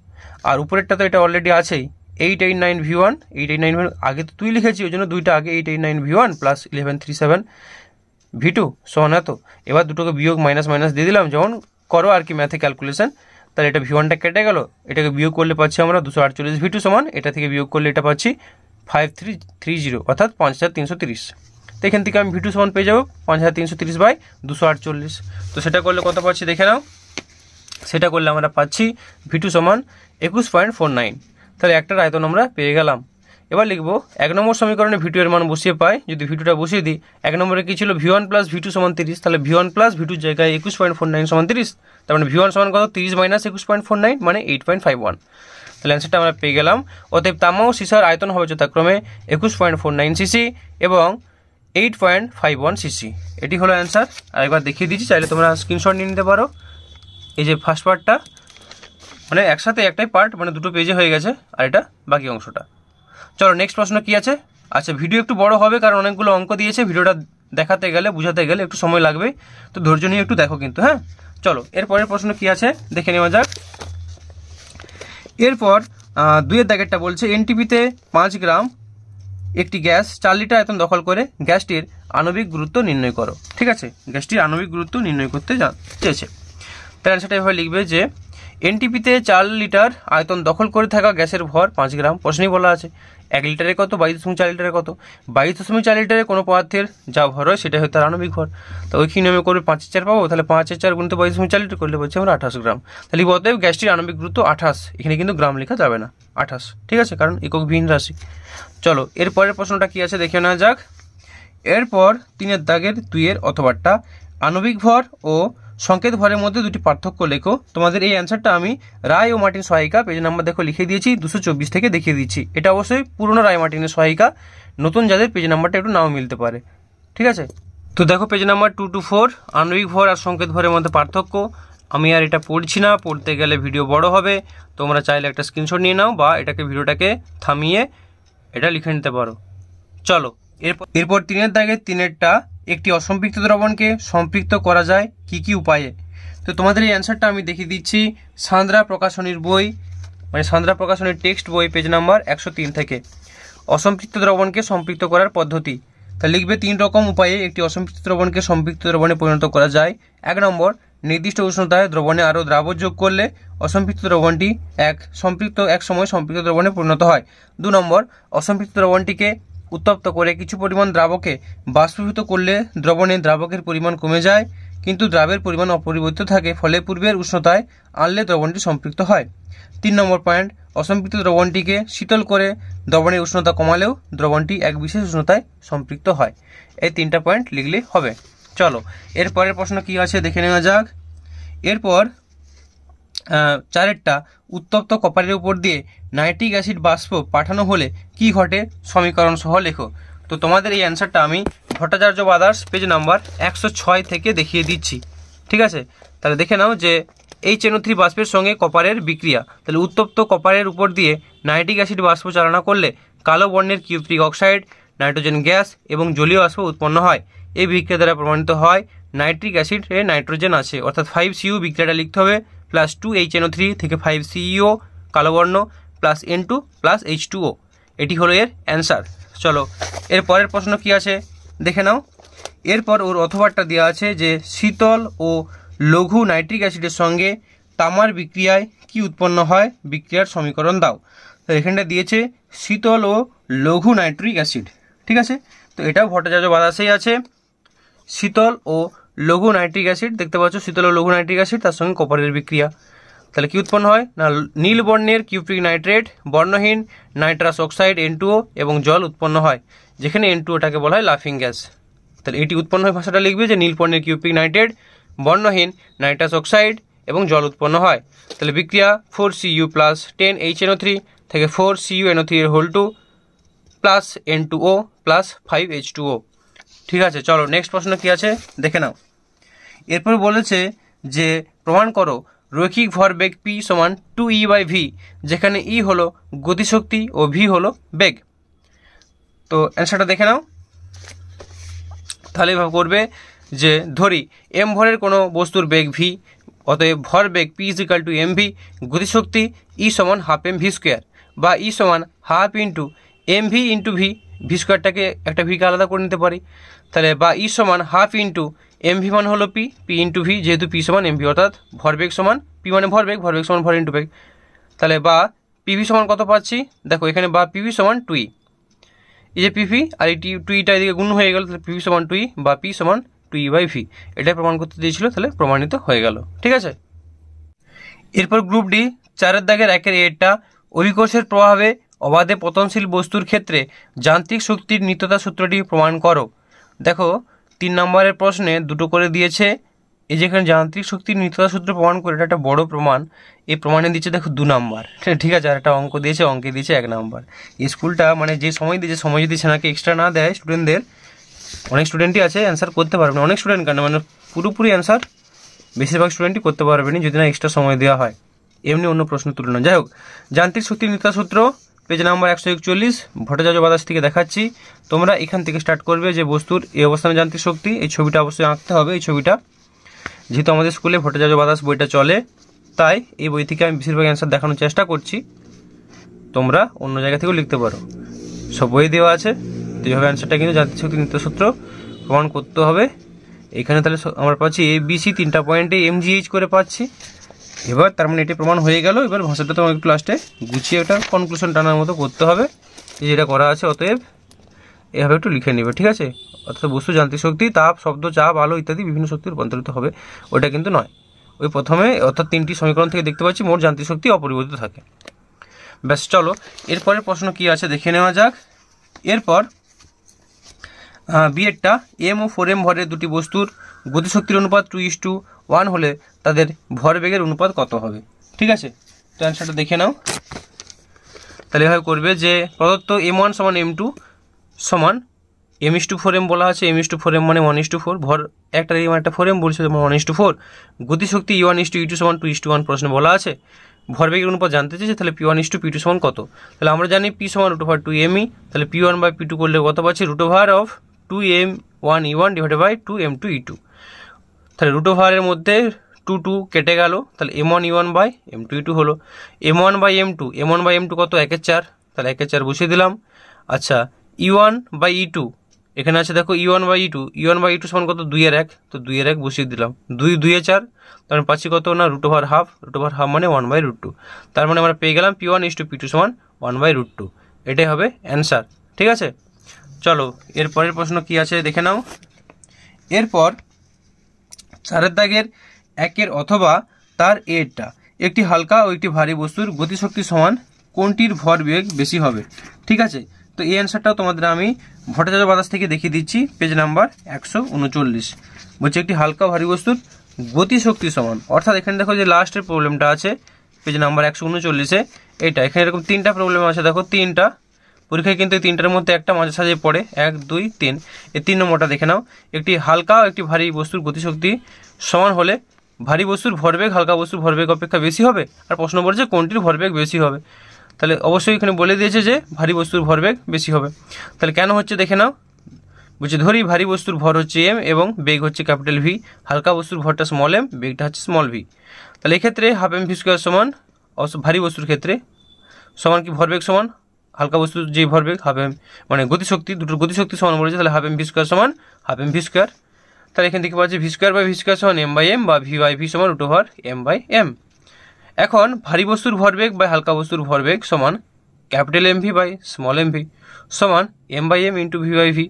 আর উপরেরটা তো এটা অলরেডি আছেই 889 V1 889 আগে তো তুই লিখেছি ওই জন্য দুইটা আগে 889 V1 প্লাস 1137 V2 সমান এত। এবার দুটোকে বিয়োগ মাইনাস দিয়ে দিলাম, যেমন করো আর কি ম্যাথে ক্যালকুলেশন। তাহলে এটা V1টা কেটে গেল, এটাকে বিয়োগ করলে পাচ্ছি আমরা 248 V2 সমান, এটা থেকে বিয়োগ করলে এটা পাচ্ছি 5330 অর্থাৎ 5330। তো এখান থেকে আমি V2 সমান পেয়ে যাবো 5330 বাই 248। তো সেটা করলে কত পাচ্ছি দেখে নাও, সেটা করলে আমরা পাচ্ছি V2 সমান 21.49। তাহলে একটার আয়তন আমরা পেয়ে গেলাম। এবার লিখবো 1 নম্বর সমীকরণে V2 এর মান বসিয়ে পাই, যদি V2টা বসিয়ে দিই, 1 নম্বরে কি ছিল V1 প্লাস V2 সমান 30, তাহলে V1 প্লাস V2 জায়গায় 21.49 সমান 30, তার মানে V1 সমান কত 30 মাইনাস 21.49 মানে 8.51। তাহলে অ্যান্সারটা আমরা পেয়ে গেলাম। অতএব তামা ও সীসার আয়তন হবে যথাক্রমে 21.49 সিসি এবং 8.51 সিসি। এটি হলো অ্যান্সার। আর একবার দেখিয়ে দিচ্ছি, চাইলে তোমরা স্ক্রিনশট নিয়ে নিতে পারো। এই যে ফার্স্ট পার্টটা মানে একসাথে একটাই পার্ট, মানে দুটো পেজে হয়ে গেছে, আর এটা বাকি অংশটা। চলো নেক্সট প্রশ্ন কি আছে। আচ্ছা, ভিডিও একটু বড় হবে কারণ অনেকগুলো অঙ্ক দিয়েছে, ভিডিওটা দেখাতে গেলে বোঝাতে গেলে একটু সময় লাগবে, তো ধৈর্য নিয়ে একটু দেখো কিন্তু। হ্যাঁ, চলো এরপরের প্রশ্ন কি আছে দেখে নেওয়া যাক। এরপর 2-এর দাগেরটা বলছে এনটিপিতে 5 গ্রাম একটি গ্যাস 4 লিটার আয়তন দখল করে গ্যাসটির আণবিক গুরুত্ব নির্ণয় করো। ঠিক আছে, গ্যাসটির আণবিক গুরুত্ব নির্ণয় করতে চেয়েছে। তার অ্যান্সারটা এভাবে লিখবে যে এনটিপিতে 4 লিটার আয়তন দখল করে থাকা গ্যাসের ভর 5 গ্রাম। প্রশ্নেই বলা আছে 1 লিটারে কত, 22.4 লিটারে কত। 22.4 লিটারে কোনো পদার্থের যা ভর হয় সেটা হয় তার আণবিক ভর। তো ওই কি নিয়মে করবে 5-4 পাবো, তাহলে 5-4 গুণিত 22.4 লিটার করলে বলছি আমরা 28 গ্রাম। তাহলে অতএব গ্যাসটির আণবিক গুরুত্ব 28, এখানে কিন্তু গ্রাম লেখা যাবে না, 28। ঠিক আছে, কারণ একক ভিন্ন রাশি। চলো এরপরের প্রশ্নটা কি আছে দেখে নেওয়া যাক। এরপর 3-এর দাগের 2-এর অথবাটা আণবিক ভর ও সংকেত ভরের মধ্যে দুটি পার্থক্য লেখো। তোমাদের এই অ্যান্সারটা আমি রায় ও মার্টিন সহায়িকা পেজ নাম্বার দেখো লিখে দিয়েছি 224 থেকে দেখিয়ে দিচ্ছি। এটা অবশ্যই পুরনো রায় মার্টিনের সহায়িকা, নতুন যাদের পেজ নাম্বারটা একটু নাও মিলতে পারে। ঠিক আছে, তো দেখো পেজ নাম্বার 224 আণবিক ভর আর সংকেত ভরের মধ্যে পার্থক্য। আমি আর এটা পড়ছি না, পড়তে গেলে ভিডিও বড় হবে, তোমরা চাইলে একটা স্ক্রিনশট নিয়ে নাও বা ভিডিওটাকে থামিয়ে এটা লিখে নিতে পারো। চলো এরপর 3-এর দাগের 3-এরটা একটি অসম্পৃক্ত দ্রবণকে সম্পৃক্ত করা যায় কি কি উপায়ে। তো তোমাদের এই অ্যান্সারটা আমি দেখিয়ে দিচ্ছি সান্দ্রা প্রকাশনীর বই, মানে সান্দ্রা প্রকাশনীর টেক্সট বই পেজ নাম্বার 103 থেকে। অসম্পৃক্ত দ্রবণকে সম্পৃক্ত করার পদ্ধতি, তা লিখবে 3 রকম উপায়ে একটি অসম্পৃক্ত দ্রবণকে সম্পৃক্ত দ্রবণে পরিণত করা যায়। 1 নম্বর, নির্দিষ্ট উষ্ণতায় দ্রবণে আরও দ্রাবক যোগ করলে অসম্পৃক্ত দ্রবণটি এক সময় সম্পৃক্ত দ্রবণে পরিণত হয়। 2 নম্বর, অসম্পৃক্ত দ্রবণটিকে উত্তপ্ত করে কিছু পরিমাণ দ্রাবকে বাষ্পীভূত করলে দ্রবণে দ্রাবকের পরিমাণ কমে যায় কিন্তু দ্রাবের পরিমাণ অপরিবর্তিত থাকে, ফলে পূর্বের উষ্ণতায় আনলে দ্রবণটি সম্পৃক্ত হয়। 3 নম্বর পয়েন্ট, অসম্পৃক্ত দ্রবণটিকে শীতল করে দ্রবণের উষ্ণতা কমালেও দ্রবণটি এক বিশেষ উষ্ণতায় সম্পৃক্ত হয়। এই 3টা পয়েন্ট লিখলে হবে। চলো এরপরের প্রশ্ন কি আছে দেখে নেওয়া যাক। এরপর 4-এরটা উত্তপ্ত কপারের উপর দিয়ে নাইট্রিক অ্যাসিড বাষ্প পাঠানো হলে কি ঘটে সমীকরণ সহ লেখো। তো তোমাদের এই অ্যান্সারটা আমি ভট্টাচার্য ব্রাদার্স পেজ নাম্বার 106 থেকে দেখিয়ে দিচ্ছি। ঠিক আছে, তাহলে দেখে নাও যে HNO3 বাষ্পের সঙ্গে কপারের বিক্রিয়া। তাহলে উত্তপ্ত কপারের উপর দিয়ে নাইট্রিক অ্যাসিড বাষ্প চালনা করলে কালো বর্ণের কিউপ্রিক অক্সাইড, নাইট্রোজেন গ্যাস এবং জলীয় বাষ্প উৎপন্ন হয়। এই বিক্রিয়া দ্বারা প্রমাণিত হয় নাইট্রিক অ্যাসিডে নাইট্রোজেন আছে, অর্থাৎ 5Cu বিক্রিয়াটা লিখতে হবে প্লাস 2HNO3 থেকে 5CEO কালো বর্ণ প্লাস N2 প্লাস H2O। এটি হলো এর অ্যান্সার। চলো এর পরের প্রশ্ন কি আছে দেখে নাও। এরপর ওর অথবাটা দেওয়া আছে যে শীতল ও লঘু নাইট্রিক অ্যাসিডের সঙ্গে তামার বিক্রিয়ায় কি উৎপন্ন হয়, বিক্রিয়ার সমীকরণ দাও। তো এখানটা দিয়েছে শীতল ও লঘু নাইট্রিক অ্যাসিড, ঠিক আছে। তো এটাও ভট্টাচার্য বাতাসেই আছে, শীতল ও লঘু নাইট্রিক অ্যাসিড, দেখতে পাচ্ছ শীতল ও লঘু নাইট্রিক অ্যাসিড তার সঙ্গে কপারের বিক্রিয়া, তাহলে কি উৎপন্ন হয় না নীল বর্ণের কিউপ্রিক নাইট্রেট, বর্ণহীন নাইট্রাস অক্সাইড N2O এবং জল উৎপন্ন হয়, যেখানে N2Oটাকে বলা হয় লাফিং গ্যাস। তাহলে এটি উৎপন্ন হয় ভাষাটা লিখবে যে নীল বর্ণের কিউপ্রিক নাইট্রেট, বর্ণহীন নাইট্রাস অক্সাইড এবং জল উৎপন্ন হয়। তাহলে বিক্রিয়া 4Cu প্লাস 10HNO3 থেকে 4CuNO3 এর whole 2 plus N2O plus 5H2O। ঠিক আছে, চলো নেক্সট প্রশ্ন কি আছে দেখে নাও। এরপর বলেছে যে প্রমাণ করো রৈখিক ভরবেগ P সমান 2E/v, যেখানে E হলো গতিশক্তি ও V হলো বেগ। তো অ্যান্সারটা দেখে নাও। তাহলে এভাবে করবে যে ধরি m ভরের কোনো বস্তুর বেগ v, অতএব ভরবেগ P = mv, গতিশক্তি E সমান হাফ mv স্কোয়ার, বা E সমান half into mv into v, V স্কোয়ারটাকে একটা ভিকে আলাদা করে নিতে পারি। তাহলে বা E সমান হাফ ইন্টু mv মানে হলো p, p ইন্টু v, যেহেতু p সমান mv, অর্থাৎ ভরবেগ সমান p মানে ভরবেগ, ভরবেগ সমান ভর ইন্টু বেগ। তাহলে বা pv সমান কত পাচ্ছি, দেখো এখানে বা pv সমান 2e, এই যে পিভি আর এই 2ইটা এদিকে গুণ হয়ে গেল, তাহলে পিভি সমান 2e বা পি সমান 2e/v, এটাই প্রমাণ করতে দিয়েছিল, তাহলে প্রমাণিত হয়ে গেল। ঠিক আছে, এরপর গ্রুপ ডি 4 দাগের 1 এরটা অভিকোষের প্রভাবে অবাধে পতনশীল বস্তুর ক্ষেত্রে যান্ত্রিক শক্তির নিত্যতা সূত্রটি প্রমাণ করো। দেখো 3 নম্বরের প্রশ্নে দুটো করে দিয়েছে, এই যেখানে যান্ত্রিক শক্তির নিত্যতা সূত্র প্রমাণ করে, এটা একটা বড় প্রমাণ, এই প্রমাণে দিচ্ছে দেখো 2 নম্বর, ঠিক আছে। আর একটা অঙ্ক দিয়েছে, অঙ্কে দিয়েছে 1 নম্বর। এই স্কুলটা মানে যে সময় দিয়েছে, সময় যদি সেনাকে এক্সট্রা না দেয় স্টুডেন্টদের, অনেক স্টুডেন্টই আছে অ্যান্সার করতে পারবে না, অনেক স্টুডেন্ট কেন মানে পুরোপুরি অ্যান্সার বেশিরভাগ স্টুডেন্টই করতে পারবে না যদি না এক্সট্রা সময় দেওয়া হয়, এমনি অন্য প্রশ্ন তুলনা। যাই হোক, যান্ত্রিক শক্তির নিত্যতা সূত্র পেজ নাম্বার 141, ভট্টাচার্য বাতাস থেকে দেখাচ্ছি। তোমরা এখান থেকে স্টার্ট করবে যে বস্তুর এই অবস্থানে যান্ত্রিক শক্তি, এই ছবিটা অবশ্যই আঁকতে হবে। এই ছবিটা যেহেতু আমাদের স্কুলে ভট্টাচার্য বাতাস বইটা চলে, তাই এই বই থেকে আমি বেশিরভাগ অ্যান্সার দেখানোর চেষ্টা করছি, তোমরা অন্য জায়গা থেকেও লিখতে পারো, সব বই দেওয়া আছে। তো এইভাবে অ্যান্সারটা কিন্তু যান্ত্রিক শক্তির নিত্যতা সূত্র প্রমাণ করতে হবে। এখানে তাহলে আমরা পাচ্ছি ABC 3টা পয়েন্টে MGH করে পাচ্ছি। এবার তার মানে এটি প্রমাণ হয়ে গেল। এবার ভাষাটা তোমাকে একটু লাস্টে গুছিয়ে একটা কনক্লুশন টানার মতো করতে হবে, যেটা করা আছে। অতএব এভাবে একটু লিখে নেবে, ঠিক আছে। অর্থাৎ বস্তু যান্ত্রিক শক্তি, তাপ, শব্দ, চাপ, আলো ইত্যাদি বিভিন্ন শক্তির রূপান্তরিত হবে, ওটা কিন্তু নয়। ওই প্রথমে অর্থাৎ 3টি সমীকরণ থেকে দেখতে পাচ্ছি মোট যান্ত্রিক শক্তি অপরিবর্তিত থাকে। ব্যাস, চলো এরপরের প্রশ্ন কি আছে দেখে নেওয়া যাক। এরপর বিয়েরটা m ও 4m ভরের দুটি বস্তুর গতিশক্তির অনুপাত 2:1 হলে তাদের ভরবেগের অনুপাত কত হবে। ঠিক আছে, তো অ্যান্সারটা দেখে নাও। তাহলে এভাবে করবে যে প্রদত্ত m1 সমান m2 সমান m/4m বলা আছে, m/4m মানে 1:4, ভর একটা একটা 4m বলছে, 1:4, গতিশক্তি E1:E2 সমান 2:1 প্রশ্ন বলা আছে, ভরবেগের অনুপাত জানতে চেয়েছে, তাহলে P1:P2 সমান কত। তাহলে আমরা জানি P সমান √2me, তাহলে P1/P2 করলে কত পাচ্ছি, √2m1E1 ডিভাইডেড বাই 2m2E2। তাহলে √এর মধ্যে 2 কেটে গেল, তাহলে m1E1/m2E2 হলো। m1/m2 কত, 1/4, তাহলে 1/4 বসিয়ে দিলাম। আচ্ছা, E1/E2 এখানে আছে, দেখো E1/E2 সমান কত, 2/1, তো 2/1 বসিয়ে দিলাম। 2/4, তার মানে পাচ্ছি কত না √হাফ, মানে 1/√2। তার মানে আমরা পেয়ে গেলাম P1:P2 সমান 1/√2, এটাই হবে অ্যান্সার। ঠিক আছে, চলো এরপরের প্রশ্ন কি আছে দেখে নাও। এরপর 4 দাগের 1 অথবা তার এরটা একটি হালকা ও একটি ভারী বস্তুর গতিশক্তি সমান কোনটির ভরবেগ বেশি হবে। ঠিক আছে, তো এই অ্যান্সারটাও তোমাদের আমি ভট্টাচার্য বাতাস থেকে দেখিয়ে দিচ্ছি, পেজ নাম্বার 139। বলছে একটি হালকা ভারী বস্তুর গতিশক্তি সমান, অর্থাৎ এখানে দেখো যে লাস্টের প্রবলেমটা আছে পেজ নাম্বার 139-এ, এইটা এখানে এরকম 3টা প্রবলেম আছে, দেখো 3টা পরীক্ষায় কিন্তু এই 3টার মধ্যে একটা মাঝে সাঝে পড়ে, 1, 2, 3, এই 3 নম্বরটা দেখে নাও। একটি হালকা ও একটি ভারী বস্তুর গতিশক্তি সমান হলে ভারী বস্তুর ভরবেগ হালকা বস্তুর ভরবেগ অপেক্ষা বেশি হবে, আর প্রশ্ন বলছে কোনটির ভরবেগ বেশি হবে। তাহলে অবশ্যই এখানে বলে দিয়েছে যে ভারী বস্তুর ভরবেগ বেশি হবে। তাহলে কেন হচ্ছে দেখে নাও। বলছে ধরি ভারী বস্তুর ভর হচ্ছে m এবং বেগ হচ্ছে ক্যাপিটাল V, হালকা বস্তুর ভরটা স্মল m, বেগটা হচ্ছে স্মল v। তাহলে এক্ষেত্রে হাফ mv স্কোয়ার সমান, ভারী বস্তুর ক্ষেত্রে সমান কি ভরবেগ সমান হালকা বস্তু যে ভরবেগ হাফ এম মানে গতিশক্তি, দুটোর গতিশক্তি সমান বলেছে, তাহলে হাফ এম ভি স্কোয়ার সমান হাফ এম ভি স্কোয়ার। তাহলে এখান থেকে পাচ্ছি v square by v square সমান এম বাই এম, বা ভি বাই ভি সমান √, এম বাই এম। এখন ভারী বস্তুর ভরবেগ বা হালকা বস্তুর ভরবেগ সমান capital M V by small M V সমান M by M into V by V.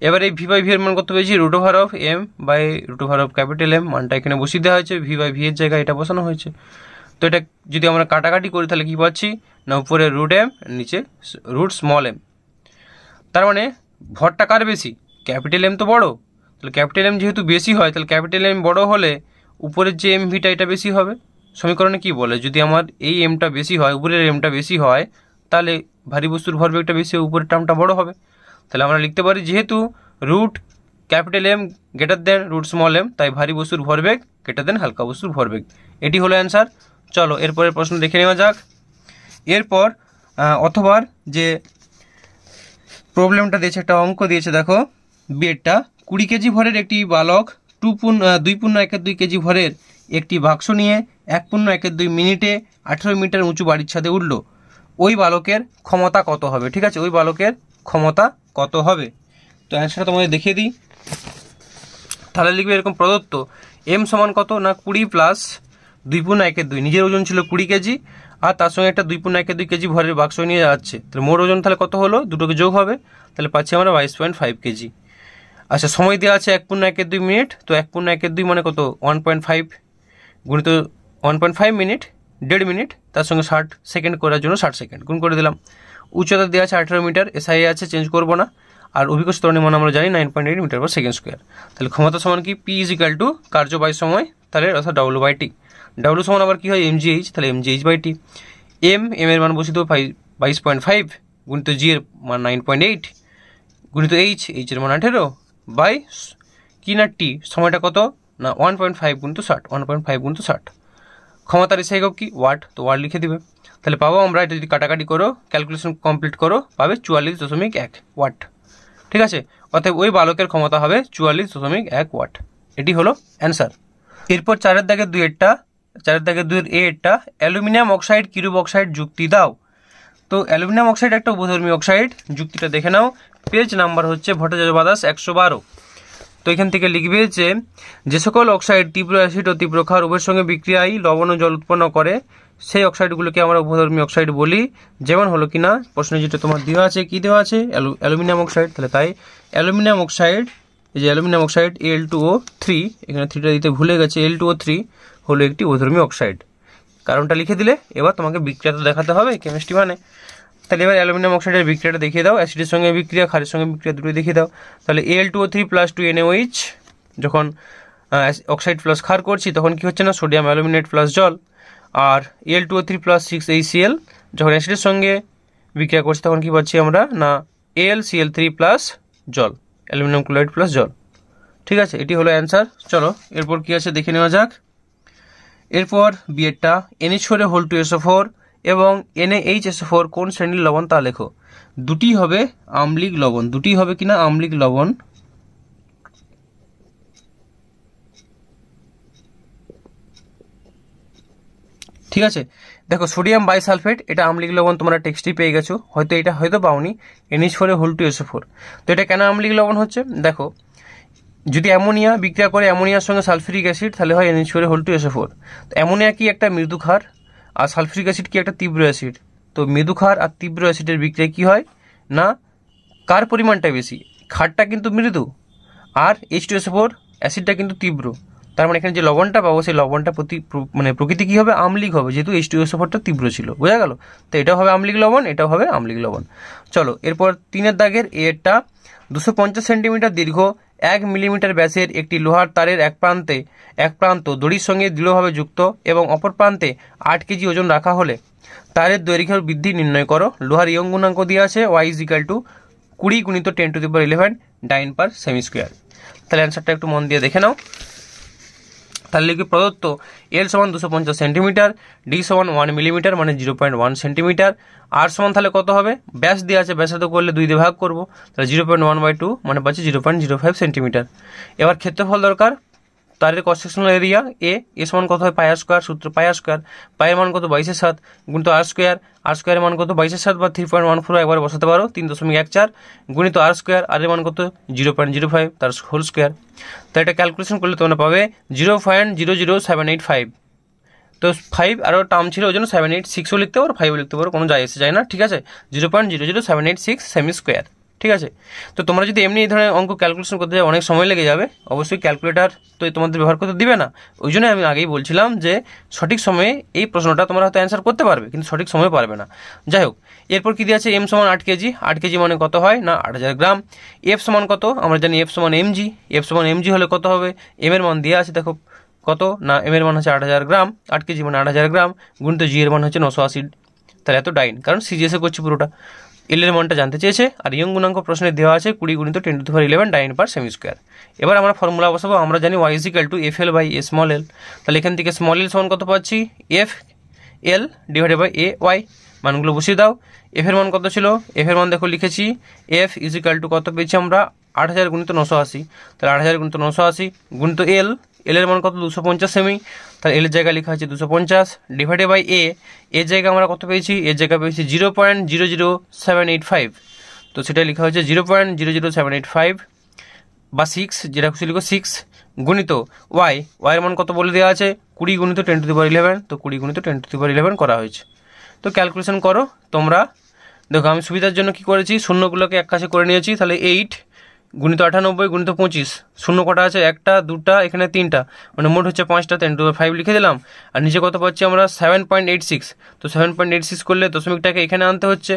এবার এই ভি বাই ভি এর মান কত পেয়েছি, √, এম বাই √, ক্যাপিটাল এম। মানটা এখানে বসিয়ে দেওয়া হয়েছে, ভি বাই ভি এর জায়গায় এটা বসানো হয়েছে। তো এটা যদি আমরা কাটাকাটি করি তাহলে কি পাচ্ছি না, উপরে √m, নিচে √স্মল এম। তার মানে ভরটা কার বেশি, ক্যাপিটাল এম তো বড়, তাহলে ক্যাপিটাল এম যেহেতু বেশি হয়, তাহলে ক্যাপিটাল এম বড় হলে উপরের যে এম ভিটা এটা বেশি হবে। সমীকরণে কি বলে, যদি আমার এই এমটা বেশি হয়, উপরের এমটা বেশি হয়, তাহলে ভারী বস্তুর ভরবেগটা বেশি, উপরের টার্মটা বড় হবে। তাহলে আমরা লিখতে পারি যেহেতু capital M greater than √small M, তাই ভারী বস্তুর ভরবেগ গ্রেটার দেন হালকা বস্তুর ভরবেগ। এটি হলো অ্যান্সার। চলো এরপরের প্রশ্ন দেখে নেওয়া যাক। এরপর অথবা যে প্রবলেমটা দিয়েছে, একটা অঙ্ক দিয়েছে, দেখো বিয়েরটা 20 কেজি ভরের একটি বালক 2.12 কেজি ভরের একটি বাক্স নিয়ে 1.12 মিনিটে 18 মিটার উঁচু বাড়ির ছাদে উঠল। ওই বালকের ক্ষমতা কত হবে? ঠিক আছে, ওই বালকের ক্ষমতা কত হবে? তো অ্যান্সারটা তোমাদের দেখিয়ে দিই। তাহলে লিখবে এরকম প্রদত্ত এম সমান কত না 20 প্লাস 2.12, নিজের ওজন ছিল 20 কেজি আর তার সঙ্গে একটা 2.12 কেজি ভরের বাক্স নিয়ে যাচ্ছে, তাহলে মোট ওজন তাহলে কত হলো, দুটোকে যোগ হবে, তাহলে পাচ্ছি আমরা 22.5 কেজি। আচ্ছা, সময় দেওয়া আছে 1.12 মিনিট, তো 1.12 মানে কত 1.5 গুণিত 1.5 মিনিট, 1.5 মিনিট, তার সঙ্গে 60 সেকেন্ড করার জন্য 60 সেকেন্ড গুণ করে দিলাম। উচ্চতা দেওয়া আছে 18 মিটার, এসআই আছে, চেঞ্জ করবো না। আর অভিকর্ষ ত্বরণের মান আমরা জানি 9.8 মিটার পার সেকেন্ড স্কোয়ার। তাহলে ক্ষমতা সমান কি, পি ইজ ইকাল টু কার্য বাই সময়, তাহলে অর্থাৎ ডাব্লু বাই টি। ডাব্লু সমান আবার কি হয়, এমজিএইচ, তাহলে এমজিএইচ বাই টি। এম এর মান বসিত 22.5 গুণিত জি এর মান 9.8 গুণিত এইচ এর মান 18 বাই কি না টি, সময়টা কত না 1.5 গুণিত 60, 1.5 গুণিত 60। ক্ষমতার এসে একক কি, ওয়াট, তো ওয়াট লিখে দিবে। তাহলে পাবো আমরা, এটা যদি কাটাকাটি করো, ক্যালকুলেশন কমপ্লিট করো, পাবে 44.1 ওয়াট। ঠিক আছে, অতএব ওই বালকের ক্ষমতা হবে 44.1 ওয়াট। এটি হলো অ্যান্সার। এরপর 4-এর দাগের 2-এরটা, 4-এর দাগের 2-এর এ-এরটা, অ্যালুমিনিয়াম অক্সাইড কিরূপ অক্সাইড, যুক্তি দাও। তো অ্যালুমিনিয়াম অক্সাইড একটা উপধর্মী অক্সাইড, যুক্তিটা দেখে নাও। পেজ নাম্বার হচ্ছে ভট্টাচার্য বাদাস 112। তো এখান থেকে লিখবে যে সকল অক্সাইড তীব্র অ্যাসিড ও তীব্র ক্ষার উভয়ের সঙ্গে বিক্রিয়ায় লবণ ও জল উৎপন্ন করে, সেই অক্সাইডগুলোকে আমরা উপধর্মী অক্সাইড বলি। যেমন হলো কিনা প্রশ্নে যেটা তোমার দেওয়া আছে, কি দেওয়া আছে, অ্যালুমিনিয়াম অক্সাইড। তাহলে তাই অ্যালুমিনিয়াম অক্সাইড, এই যে অ্যালুমিনিয়াম অক্সাইড Al2O3, এখানে 3টা দিতে ভুলে গেছে, Al2O3 হলো একটি উপধর্মী অক্সাইড। কারণটা লিখে দিলে, এবার তোমাকে বিক্রিয়াটা দেখাতে হবে, কেমিস্ট্রি মানে। তাহলে এবার অ্যালুমিনিয়াম অক্সাইডের বিক্রিয়াটা দেখিয়ে দাও, অ্যাসিডের সঙ্গে বিক্রিয়া, ক্ষারের সঙ্গে বিক্রিয়া, দুটোই দেখিয়ে দাও। তাহলে Al2O3 প্লাস 2NaOH, যখন অক্সাইড প্লাস ক্ষার করছি তখন কি হচ্ছে না, সোডিয়াম অ্যালুমিনেট প্লাস জল। আর Al2O3 প্লাস 6HCl, যখন অ্যাসিডের সঙ্গে বিক্রিয়া করছি তখন কি পাচ্ছি আমরা না AlCl3 প্লাস জল, অ্যালুমিনিয়াম ক্লোরাইড প্লাস জল। ঠিক আছে, এটি হলো অ্যান্সার। চলো এরপর কি আছে দেখে নেওয়া যাক। এরপর বিয়েরটা NH4 এবং NaHSO4 কোন শ্রেণীর লবণ তা লেখো। দুটি হবে আম্লিক লবণ, দুটি হবে কিনা আম্লিক লবণ। ঠিক আছে, দেখো সোডিয়াম বাইসালফেট, এটা আম্লিক লবণ, তোমরা টেক্সটই পেয়ে গেছো, হয়তো এটা হয়তো পাওনি, NH4 তো এটা কেন আম্লিক লবণ হচ্ছে, দেখো যদি অ্যামোনিয়া বিক্রিয়া করে অ্যামোনিয়ার সঙ্গে সালফিউরিক অ্যাসিড, তাহলে হয় NH4 তো অ্যামোনিয়া কি একটা মৃদু ক্ষার আর সালফিউরিক অ্যাসিড কি একটা তীব্র অ্যাসিড। তো মৃদু ক্ষার আর তীব্র অ্যাসিডের বিক্রিয়া কি হয় না, কার পরিমাণটা বেশি, ক্ষারটা কিন্তু মৃদু আর H2SO4 অ্যাসিডটা কিন্তু তীব্র। তার মানে এখানে যে লবণটা পাবো সেই লবণটা মানে প্রকৃতি কি হবে, আম্লিক হবে, যেহেতু H2SO4টা তীব্র ছিল, বোঝা গেল। তো এটাও হবে আম্লিক লবণ, এটাও হবে আম্লিক লবণ। চলো এরপর 3-এর দাগের এরটা, 250 সেন্টিমিটার দীর্ঘ 1 মিলিমিটার ব্যাসের একটি লোহার তারের এক প্রান্ত দড়ির সঙ্গে দৃঢ়ভাবে যুক্ত এবং অপর প্রান্তে 8 কেজি ওজন রাখা হলে তারের দৈর্ঘ্যের বৃদ্ধি নির্ণয় করো। লোহার ইয়ং গুণাঙ্ক দিয়ে আছে y = 20 গুণিত 10⁻11 ডাইন পার সেমি স্কোয়ার। তাহলে অ্যান্সারটা একটু মন দিয়ে দেখে নাও। তাহলে লিখবে প্রদত্ত L সমান 250 সেন্টিমিটার, D সমান 1 মিলিমিটার মানে 0.1 সেন্টিমিটার, R সমান তাহলে কত হবে, ব্যাস দেওয়া আছে, ব্যাসার্ধ করলে 2 দিয়ে ভাগ করবো, তাহলে 0.1/2 মানে পাচ্ছি 0.05 সেন্টিমিটার। এবার ক্ষেত্রফল দরকার, তারের ক্রস সেকশনাল এরিয়া এ সমান কত হয় পাই আর স্কোয়ার, সূত্র পাই আর স্কোয়ার, পায়ের মান কত 22/7 গুণিত আর স্কোয়ারের মান কত 22/7 বা 3.14 একবার বসাতে পারো 3.14 গুণিত আর স্কোয়ার, আর এর মান কত 0.05 তার হোল স্কোয়ার। তো এটা ক্যালকুলেশন করলে তোমরা পাবে 0.00785। তো 5 আরও টার্ম ছিল ওই জন্য 786ও লিখতে পারো, 5ও লিখতে পারো, কোনো যায় এসে যায় না, ঠিক আছে। 0.00786 সেমি স্কোয়ার, ঠিক আছে। তো তোমরা যদি এমনি এই ধরনের অঙ্ক ক্যালকুলেশন করতে যাও অনেক সময় লেগে যাবে, অবশ্যই ক্যালকুলেটার তো তোমাদের ব্যবহার করতে দিবে না। ওই জন্য আমি আগেই বলছিলাম যে সঠিক সময়ে এই প্রশ্নটা তোমরা হয়তো অ্যান্সার করতে পারবে, কিন্তু সঠিক সময়ে পারবে না। যাই হোক, এরপর কি দিয়ে আছে এম সমান 8 কেজি। 8 কেজি মানে কত হয় না 8000 গ্রাম। এফ সমান কত, আমরা জানি এফ সমান এমজি। এফ সমান এমজি হলে কত হবে, এম এর মান দিয়ে আছে দেখো কত না, এম এর মান হচ্ছে 8000 গ্রাম, 8 কেজি মানে 8000 গ্রাম, গুণিত জি এর মান হচ্ছে 980। তাহলে এত ডাইন, কারণ সিজিএসে করছি পুরোটা। এল এর মানটা জানতে চেয়েছে, আর ইয়ং গুণাঙ্ক প্রশ্নে দেওয়া আছে 20 গুণিত 10⁻11 ডাইন পার সেমি স্কোয়ার। এবার আমরা ফর্মুলা বসাবো, আমরা জানি Y equal to F L by A small L. তাহলে এখান থেকে স্মল এল সমান কত পাচ্ছি, F L divided by A Y. মানগুলো বসিয়ে দাও। এফ এর মান কত ছিল, এফ এর মান দেখো লিখেছি, এফ ইজিক্যাল টু কত পেয়েছি আমরা 8000 গুণিত 980। তাহলে 8000 গুণিত 980 গুণিত এল, এল এর মান কত 250 সেমি। তাহলে এল এর জায়গায় লেখা আছে 250 ডিভাইডেড বাই এ, এর জায়গায় আমরা কত পেয়েছি, এর জায়গায় পেয়েছি 0.00785। তো সেটা লেখা হয়েছে 0.00785 বা 6, যেটা খুশি লিখো 6 গুণিত ওয়াই, ওয়াইয়ের মান কত বলে দেওয়া আছে 20 গুণিত 10⁻11। তো 20 গুণিত 10⁻11 করা হয়েছে। তো ক্যালকুলেশন করো তোমরা। দেখো আমি সুবিধার জন্য কি করেছি, শূন্যগুলোকে এক কাছে করে নিয়েছি। তাহলে 8 গুণিত 98 গুণিত 25, শূন্য কটা আছে 1টা 2টা এখানে 3টা, মানে মোট হচ্ছে 5টা, 10⁵ লিখে দিলাম। আর নিচে কত পাচ্ছি আমরা 7.86। তো 7.86 করলে দশমিকটাকে এখানে আনতে হচ্ছে।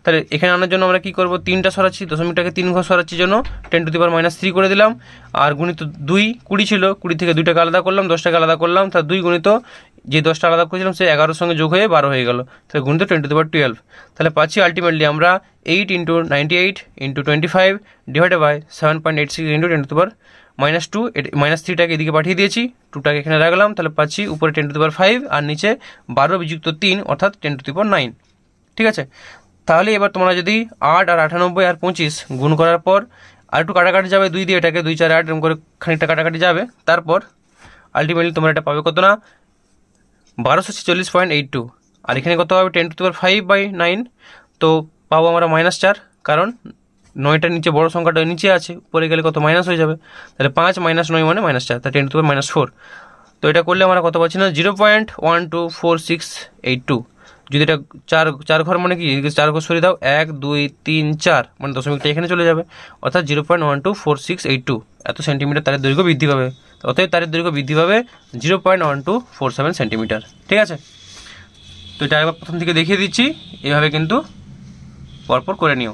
তাহলে এখানে আনার জন্য আমরা কি করব, 3টা সরাচ্ছি, দশমিকটাকে 3 ঘর সরাচ্ছি জন্য 10⁻³ করে দিলাম। আর গুণিত 2, 20 ছিল, 20 থেকে 2টাকে আলাদা করলাম, 10টাকে আলাদা করলাম। তাহলে 2 গুণিত যে 10টা আলাদা করেছিলাম সে 11-র সঙ্গে যোগ হয়ে 12 হয়ে গেল। তাহলে গুণিত 10⁻12। তাহলে পাচ্ছি আলটিমেটলি আমরা 8 × 98 × 25 ডিভাইডেড বাই 7.86 × 10⁻², -3টাকে এদিকে পাঠিয়ে দিয়েছি, 2টাকে এখানে রাখলাম। তাহলে পাচ্ছি উপরে 10⁵ আর নিচে 12 বিযুক্ত 3 অর্থাৎ 10⁹। ঠিক আছে। তাহলে এবার তোমরা যদি 8 আর 98 আর 25 গুণ করার পর আর একটু কাটাকাটি যাবে, 2 দিয়ে এটাকে 2 4 8 এরকম করে খানিকটা কাটাকাটি যাবে, তারপর আলটিমেটলি তোমরা এটা পাবে কত না 1246.82। আর এখানে কত হবে 10⁵/9। তো পাবো আমরা -4, কারণ 9টার নিচে বড় সংখ্যাটা নিচে আছে, উপরে গেলে কত মাইনাস হয়ে যাবে। তাহলে 5 - 9 মানে -4, তাহলে 10⁻⁴। তো এটা করলে আমরা কত পাচ্ছি না 0.124682। যদি এটা 4 ঘর মানে কি 4 ঘর সরিয়ে দাও, 1 2 3 4 মানে দশমিকটা এখানে চলে যাবে, অর্থাৎ 0.124682 এত সেন্টিমিটার তারের দৈর্ঘ্য বৃদ্ধি পাবে। অতএব তারের দৈর্ঘ্য বৃদ্ধি পাবে 0.1247 সেন্টিমিটার। ঠিক আছে। তো এটা একবার প্রথম থেকে দেখিয়ে দিচ্ছি, এইভাবে কিন্তু পরপর করে নিও।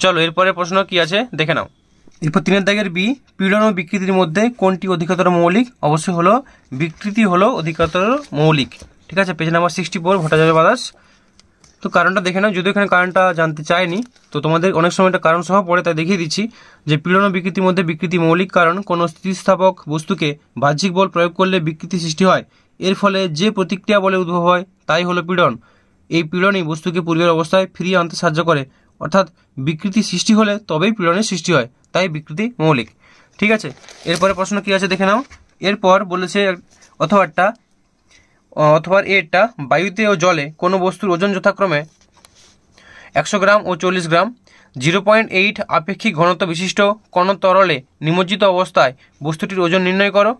চলো এরপরে প্রশ্ন কি আছে দেখে নাও। এরপর 3 দাগের বি, পীড়ন ও বিকৃতির মধ্যে কোনটি অধিকতর মৌলিক। অবশ্যই হলো বিকৃতি হলো অধিকতর মৌলিক। ঠিক আছে, পেজ নাম্বার 64 ভট্টাচার্য ব্রাদার্স। তো কারণটা দেখে নাও, যদিও এখানে কারণটা জানতে চাইনি, তো তোমাদের অনেক সময় এটা কারণ সহ পড়ে, তাই দেখিয়ে দিচ্ছি যে পীড়ন ও বিকৃতির মধ্যে বিকৃতি মৌলিক কারণ কোনো স্থিতিস্থাপক বস্তুকে বাহ্যিক বল প্রয়োগ করলে বিকৃতি সৃষ্টি হয়। এর ফলে যে প্রতিক্রিয়া বলে উদ্ভব হয় তাই হলো পীড়ন। এই পীড়নই বস্তুকে পূর্বের অবস্থায় ফিরিয়ে আনতে সাহায্য করে, অর্থাৎ বিকৃতি সৃষ্টি হলে তবেই পীড়নের সৃষ্টি হয়, তাই বিকৃতি মৌলিক। ঠিক আছে। এরপরে প্রশ্ন কি আছে দেখে নাও। এরপর বলেছে অথবা এটা বায়ুতে ও জলে কোনো বস্তুর ওজন যথাক্রমে 100 গ্রাম ও 40 গ্রাম। 0.8 আপেক্ষিক ঘনত্ব বিশিষ্ট কোন তরলে নিমজ্জিত অবস্থায় বস্তুটির ওজন নির্ণয় করো।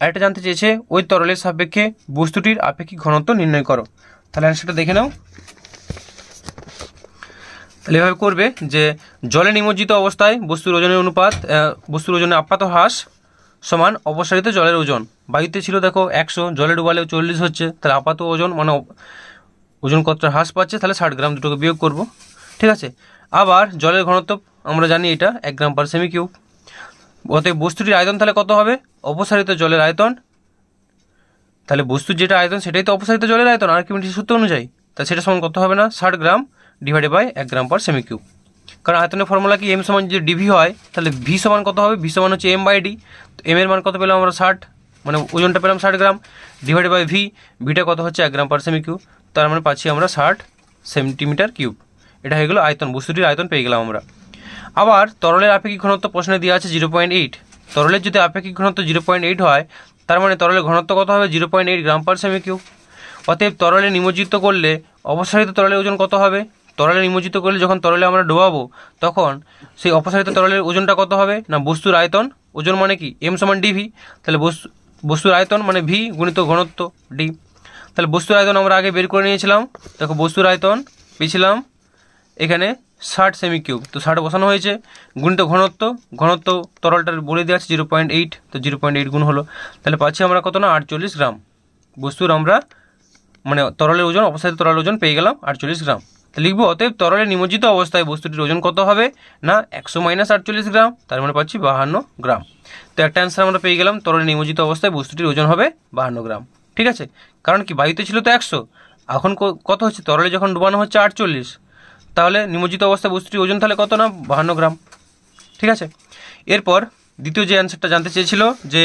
আর এটা জানতে চেয়েছে ওই তরলের সাপেক্ষে বস্তুটির আপেক্ষিক ঘনত্ব নির্ণয় করো। তাহলে সেটা দেখে নাও। তাহলে এভাবে করবে যে জলে নিমজ্জিত অবস্থায় বস্তুর ওজনের অনুপাত, বস্তুর ওজনের আপাত হ্রাস সমান অপসারিত জলের ওজন। বায়ুতে ছিল দেখো 100, জলে ডুবালেও 40 হচ্ছে, তাহলে আপাত ওজন মানে ওজন কতটা হ্রাস পাচ্ছে, তাহলে 60 গ্রাম, দুটোকে বিয়োগ করব। ঠিক আছে। আবার জলের ঘনত্ব আমরা জানি এটা 1 গ্রাম পার সেমি কিউব। অতএব বস্তুটির আয়তন তাহলে কত হবে, অপসারিত জলের আয়তন, তাহলে বস্তুর যেটা আয়তন সেটাই তো অপসারিত জলের আয়তন আর্কিমিডিসের সূত্র অনুযায়ী। তাহলে সেটা সমান কত হবে না 60 gram divided by 1 gram per semi cube. কারণ আয়তনের ফর্মুলা কি, এম সমান যদি ডিভি হয় তাহলে ভি সমান কত হবে, ভি সমান হচ্ছে m/d। তো এম এর মান কত পেলাম আমরা 60, মানে ওজনটা পেলাম 60 গ্রাম, ডিভাইডেড বাই ভি, ভিটা কত হচ্ছে 1 গ্রাম পার সেমি কিউব। তার মানে পাচ্ছি আমরা 60 সেন্টিমিটার কিউব। এটা হয়ে গেল আয়তন, বস্তুটির আয়তন পেয়ে গেলাম আমরা। আবার তরলের আপেক্ষিক ঘনত্ব প্রশ্নে দেওয়া আছে 0.8। তরলের যদি আপেক্ষিক ঘনত্ব 0.8 হয়, তার মানে তরলের ঘনত্ব কত হবে? 0.8 গ্রাম পার সেমি কিউব। অতএব তরলে নিমজ্জিত করলে অপসারিত তরলের ওজন কত হবে? তরলে নিমজ্জিত করলে যখন তরলে আমরা ডোবাবো, তখন সেই অপসারিত তরলের ওজনটা কত হবে? না বস্তুর আয়তন, ওজন মানে কি এম সমান ডিভি, তাহলে বস্তুর আয়তন মানে ভি গুণিত ঘনত্ব ডি। তাহলে বস্তুর আয়তন আমরা আগে বের করে নিয়েছিলাম। দেখো বস্তুর আয়তন পেয়েছিলাম এখানে 60 সেমি কিউব, তো 60 বসানো হয়েছে, গুণিত ঘনত্ব, ঘনত্ব তরলটার বলে দেওয়া আছে 0.8, তো 0.8 গুণ হলো, তাহলে পাচ্ছি আমরা কত না 48 গ্রাম। বস্তুর আমরা মানে তরলের ওজন, অপসারিত তরলের ওজন পেয়ে গেলাম 48 গ্রাম। তো লিখবো অতএব তরলে নিমজ্জিত অবস্থায় বস্তুটির ওজন কত হবে? না 100 - 48 গ্রাম, তার মানে পাচ্ছি 52 গ্রাম। তো একটা অ্যান্সার আমরা পেয়ে গেলাম, তরলে নিমজ্জিত অবস্থায় বস্তুটির ওজন হবে 52 গ্রাম। ঠিক আছে, কারণ কি বায়ুতে ছিল তো 100, এখন কত হচ্ছে? তরলে যখন ডুবানো হচ্ছে 48, তাহলে নিমজ্জিত অবস্থায় বস্তুটির ওজন তাহলে কত না 52 গ্রাম। ঠিক আছে, এরপর দ্বিতীয় যে অ্যান্সারটা জানতে চেয়েছিল যে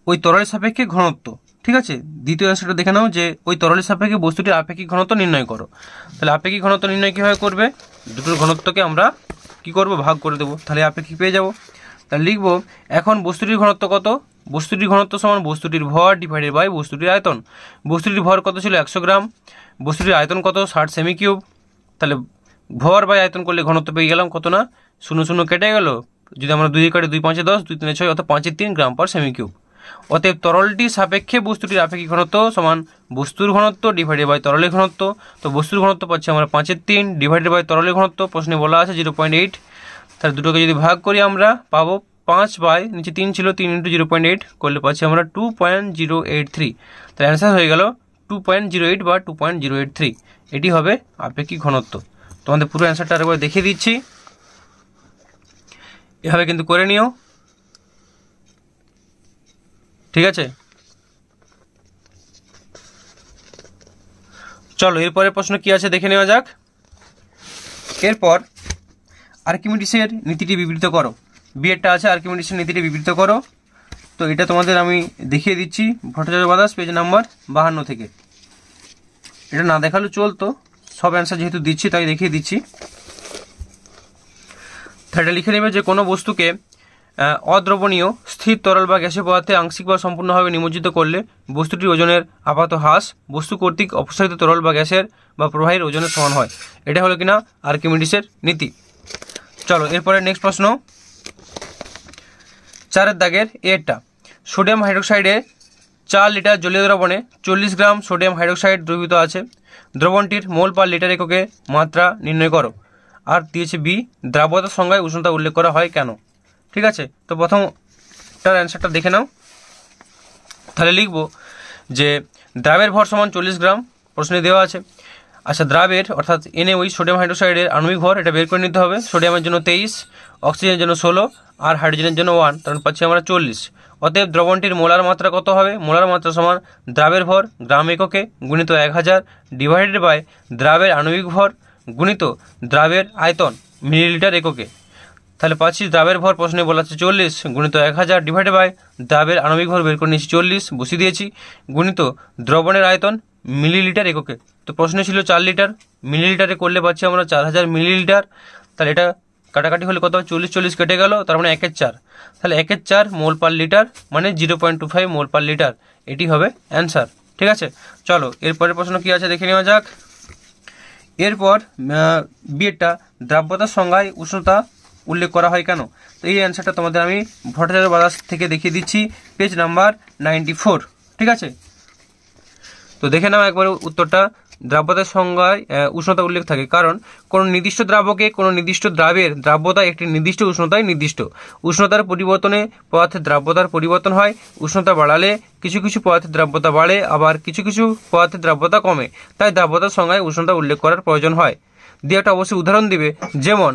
ওই তরলের সাপেক্ষে ঘনত্ব। ঠিক আছে, দ্বিতীয় অ্যান্সারটা দেখে নাও যে ওই তরলের সাপেক্ষে বস্তুটির আপেক্ষিক ঘনত্ব নির্ণয় করো। তাহলে আপেক্ষিক ঘনত্ব নির্ণয় কীভাবে করবে? দুটোর ঘনত্বকে আমরা কি করব? ভাগ করে দেবো, তাহলে আপেক্ষিক পেয়ে যাব। তাহলে লিখবো এখন বস্তুটির ঘনত্ব কত? বস্তুটির ঘনত্ব সমান বস্তুটির ভর ডিভাইডেড বাই বস্তুটির আয়তন। বস্তুটির ভর কত ছিল? 100 গ্রাম। বস্তুটির আয়তন কত? 60 সেমি কিউব। তাহলে ভর বাই আয়তন করলে ঘনত্ব পেয়ে গেলাম কত না 0 কেটে গেল, যদি আমরা 2 কাটে 2 5 10, 2 3 6, অর্থাৎ 5 3 গ্রাম পার সেমি কিউব। অতএব তরলটির সাপেক্ষে বস্তুটির আপেক্ষিক ঘনত্ব সমান বস্তুর ঘনত্ব ডিভাইডেড বাই তরলের ঘনত্ব। তো বস্তুর ঘনত্ব পাচ্ছি আমরা 5 3 ডিভাইডেড বাই তরলের ঘনত্ব, প্রশ্নে বলা আছে 0.8। তাহলে দুটোকে যদি ভাগ করি আমরা পাবো 5 বাই নিচে 3 ছিল, 3 × 0.8 করলে পাচ্ছি আমরা 2.083। তাহলে অ্যান্সার হয়ে গেল 2.08 বা 2.083। এটি হবে আপেক্ষিক ঘনত্ব। তোমাদের পুরো অ্যান্সারটা আরেকবার দেখিয়ে দিচ্ছি, এভাবে কিন্তু করে নিও। ঠিক আছে, চলো এরপরের প্রশ্ন কি আছে দেখে নেওয়া যাক। এরপর আর্কিমিডিসের নীতিটি বিবৃত করো। বিয়েরটা আছে আর্কিমিডিসের নীতিটি বিবৃত করো। তো এটা তোমাদের আমি দেখিয়ে দিচ্ছি, ভট্টাচার্য ব্রাদার্স পেজ নাম্বার 52 থেকে। এটা না দেখালেও চলতো, সব অ্যান্সার যেহেতু দিচ্ছি তাই দেখিয়ে দিচ্ছি। এটা লিখে নেবে যে কোনো বস্তুকে অদ্রবণীয় স্থির তরল বা গ্যাসীয় পদার্থে আংশিক বা সম্পূর্ণভাবে নিমজ্জিত করলে বস্তুটির ওজনের আপাত হ্রাস বস্তু কর্তৃক অপসারিত তরল বা গ্যাসের বা প্রবাহের ওজনের সমান হয়। এটা হলো কিনা আর্কিমিডিসের নীতি। চলো এরপরে নেক্সট প্রশ্ন, 4 দাগের এরটা। সোডিয়াম হাইড্রোক্সাইডে 4 লিটার জলীয় দ্রবণে 40 গ্রাম সোডিয়াম হাইড্রোক্সাইড দ্রবীভূত আছে। দ্রবণটির মোল পার লিটার এককে মাত্রা নির্ণয় করো। আর দিয়েছে বি, দ্রাব্যতার সংজ্ঞায় উষ্ণতা উল্লেখ করা হয় কেন? ঠিক আছে, তো প্রথমটার অ্যান্সারটা দেখে নাও। তাহলে লিখব যে দ্রাবের ভর সমান 40 গ্রাম, প্রশ্নে দেওয়া আছে। আচ্ছা, দ্রাবের অর্থাৎ NaOH সোডিয়াম হাইড্রোক্সাইডের আণবিক ভর এটা বের করে নিতে হবে। সোডিয়ামের জন্য 23, অক্সিজেনের জন্য 16 আর হাইড্রোজেনের জন্য 1, তখন পাচ্ছি আমরা 40। অতএব দ্রবণটির মোলার মাত্রা কত হবে? মোলার মাত্রা সমান দ্রাবের ভর গ্রাম এককে গুণিত 1000 ডিভাইডেড বাই দ্রাবের আণবিক ভর গুণিত দ্রাবের আয়তন মিলিলিটার এককে। তাহলে পাচ্ছি দ্রাবের ভর প্রশ্নে বলা আছে 40 গুণিত 1000 ডিভাইডেড বাই দ্রাবের আণবিক ভর বের করে নিয়েছি 40, বসিয়ে দিয়েছি, গুণিত দ্রবণের আয়তন মিলিলিটার এককে। তো প্রশ্নে ছিল 4 লিটার, মিলিলিটারে করলে পাচ্ছি আমরা 4000 মিলিলিটার। তাহলে এটা কাটাকাটি হলে কত হবে? 40 40 কেটে গেল, তার মানে 1/4। তাহলে 1/4 মোল পার লিটার মানে 0.25 মোল পার লিটার, এটি হবে অ্যান্সার। ঠিক আছে, চলো এরপরের প্রশ্ন কি আছে দেখে নেওয়া যাক। এরপর বিয়েটা দ্রাব্যতার সংজ্ঞায় উষ্ণতা উল্লেখ করা হয় কেন? তো এই অ্যান্সারটা তোমাদের আমি ভট্টাচার্য ব্রাদার্স থেকে দেখিয়ে দিচ্ছি, পেজ নাম্বার 94। ঠিক আছে, তো দেখে নাও একবার উত্তরটা। দ্রাব্যতার সংজ্ঞায় উষ্ণতা উল্লেখ থাকে কারণ কোনো নির্দিষ্ট দ্রাবকে কোনো নির্দিষ্ট দ্রাবের দ্রাব্যতা একটি নির্দিষ্ট উষ্ণতায় নির্দিষ্ট। উষ্ণতার পরিবর্তনে পদার্থের দ্রাব্যতার পরিবর্তন হয়। উষ্ণতা বাড়ালে কিছু কিছু পদার্থের দ্রাব্যতা বাড়ে, আবার কিছু কিছু পদার্থের দ্রাব্যতা কমে। তাই দ্রাব্যতার সংজ্ঞায় উষ্ণতা উল্লেখ করার প্রয়োজন হয়। দিয়ে একটা অবশ্যই উদাহরণ দিবে, যেমন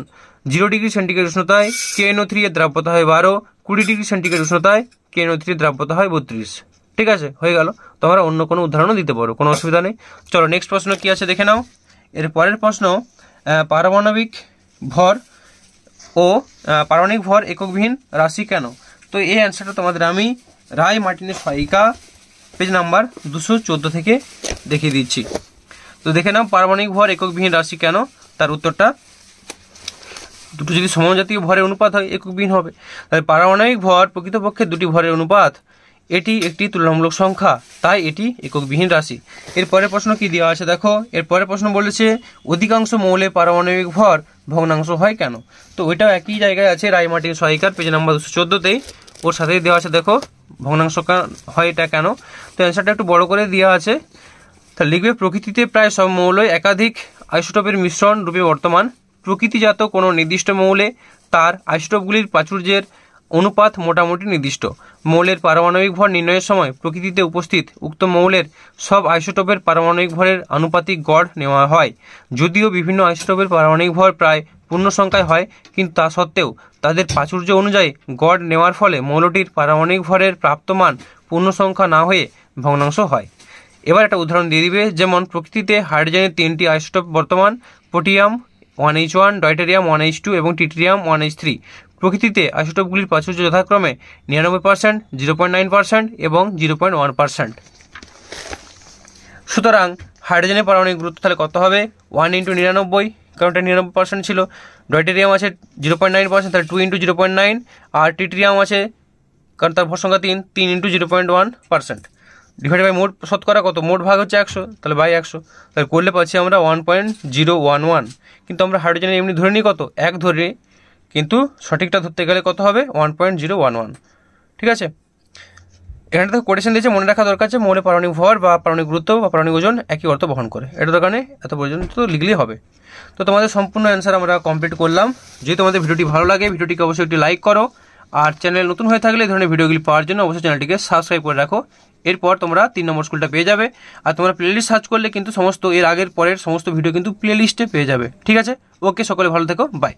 0 ডিগ্রি সেন্টিগ্রেড উষ্ণতায় KNO3 এর দ্রাব্যতা হয় 12, 20 ডিগ্রি সেন্টিগ্রেড উষ্ণতায় KNO3 এর দ্রাব্যতা হয় 32। ঠিক আছে, হয়ে গেল। তোমরা অন্য কোনো উদাহরণও দিতে পারো, কোনো অসুবিধা নেই। চলো নেক্সট প্রশ্ন কি আছে দেখে নাও। এর পরের প্রশ্ন, পারমাণবিক ভর ও পারমাণবিক ভর এককবিহীন রাশি কেন? তো এই অ্যান্সারটা তোমাদের আমি রায় মার্টিনেজ ফাইকা পেজ নাম্বার 214 থেকে দেখিয়ে দিচ্ছি। তো দেখে নাও পারমাণবিক ভর এককবিহীন রাশি কেন, তার উত্তরটা। দুটো যদি সমজাতীয় ভরের অনুপাত হয় এককবিহীন হবে। তাই পারমাণবিক ভর প্রকৃতপক্ষে দুটি ভরের অনুপাত, এটি একটি তুলনামূলক সংখ্যা, তাই এটি এককবিহীন রাশি। এরপরের প্রশ্ন কি দেওয়া আছে দেখো, এরপরের প্রশ্ন বলেছে অধিকাংশ মৌলের পারমাণবিক ভর ভগ্নাংশ হয় কেন। তো ওইটাও একই জায়গায় আছে, রায়মার্টিন সহায়িকার পেজ নাম্বার 214তেই ওর সাথেই দেওয়া আছে। দেখো ভগ্নাংশ হয় এটা কেন, তো অ্যান্সারটা একটু বড় করে দেওয়া আছে। তা লিখবে প্রকৃতিতে প্রায় সব মৌলই একাধিক আইসোটোপের মিশ্রণ রূপে বর্তমান। প্রকৃতিজাত কোনো নির্দিষ্ট মৌলে তার আইসোটোপগুলির প্রাচুর্যের অনুপাত মোটামুটি নির্দিষ্ট। মৌলের পারমাণবিক ভর নির্ণয়ের সময় প্রকৃতিতে উপস্থিত উক্ত মৌলের সব আইসোটোপের পারমাণবিক ভরের আনুপাতিক গড় নেওয়া হয়। যদিও বিভিন্ন আইসোটোপের পারমাণবিক ভর প্রায় পূর্ণ সংখ্যায় হয়, কিন্তু তা সত্ত্বেও তাদের প্রাচুর্য অনুযায়ী গড় নেওয়ার ফলে মৌলটির পারমাণবিক ভরের প্রাপ্ত মান পূর্ণ সংখ্যা না হয়ে ভগ্নাংশ হয়। এবার একটা উদাহরণ দিয়ে দিবে, যেমন প্রকৃতিতে হাইড্রোজেনের 3টি আইসোটোপ বর্তমান, পোটিয়াম 1H1, ডয়টেরিয়াম 1H2 এবং টিট্রিয়াম 1H3। প্রকৃতিতে আইসোটোপগুলির প্রাচুর্য যথাক্রমে 99%, 0.9% এবং 0.1%। সুতরাং হাইড্রোজেনের পারমাণবিক গুরুত্ব তাহলে কত হবে, 1 × 99, কারণ এটা 99% ছিল। ডয়টেরিয়াম আছে 0.9%, তাহলে 2 × 0.9, আর টিট্রিয়াম আছে কারণ তার ভর সংখ্যা 3 × 0.1%। ডিভাইড বাই মোট শতকরা কত, মোট ভাগ হচ্ছে 100, তাহলে বাই 100, তাহলে করলে পাচ্ছি আমরা 1.011। কিন্তু আমরা হাইড্রোজেনের এমনি ধরে নিই কত, 1 ধরে, কিন্তু সঠিকটা ধরতে গেলে কত হবে, 1.011। ঠিক আছে, এখানে তো কোটেশন দিয়েছে, মনে রাখা দরকার যে মৌলের পারমাণবিক ভর বা পারমাণবিক গুরুত্ব বা পারমাণবিক ওজন একই অর্থ বহন করে। এটা দরকার নেই, এত পর্যন্ত লিখলেই হবে। তো তোমাদের সম্পূর্ণ অ্যান্সার আমরা কমপ্লিট করলাম। যদি তোমাদের ভিডিওটি ভালো লাগে ভিডিওটিকে অবশ্যই একটি লাইক করো, আর চ্যানেল নতুন হয়ে থাকলে এই ধরনের ভিডিওগুলি পাওয়ার জন্য অবশ্যই চ্যানেলটিকে সাবস্ক্রাইব করে রাখো। এরপর তোমরা 3 নম্বর স্কুলটা পেয়ে যাবে, আর তোমরা প্লেলিস্ট সার্চ করলে কিন্তু সমস্ত এর আগের পরের সমস্ত ভিডিও কিন্তু প্লেলিস্টে পেয়ে যাবে। ঠিক আছে, ওকে, সকলে ভালো থেকো, বাই।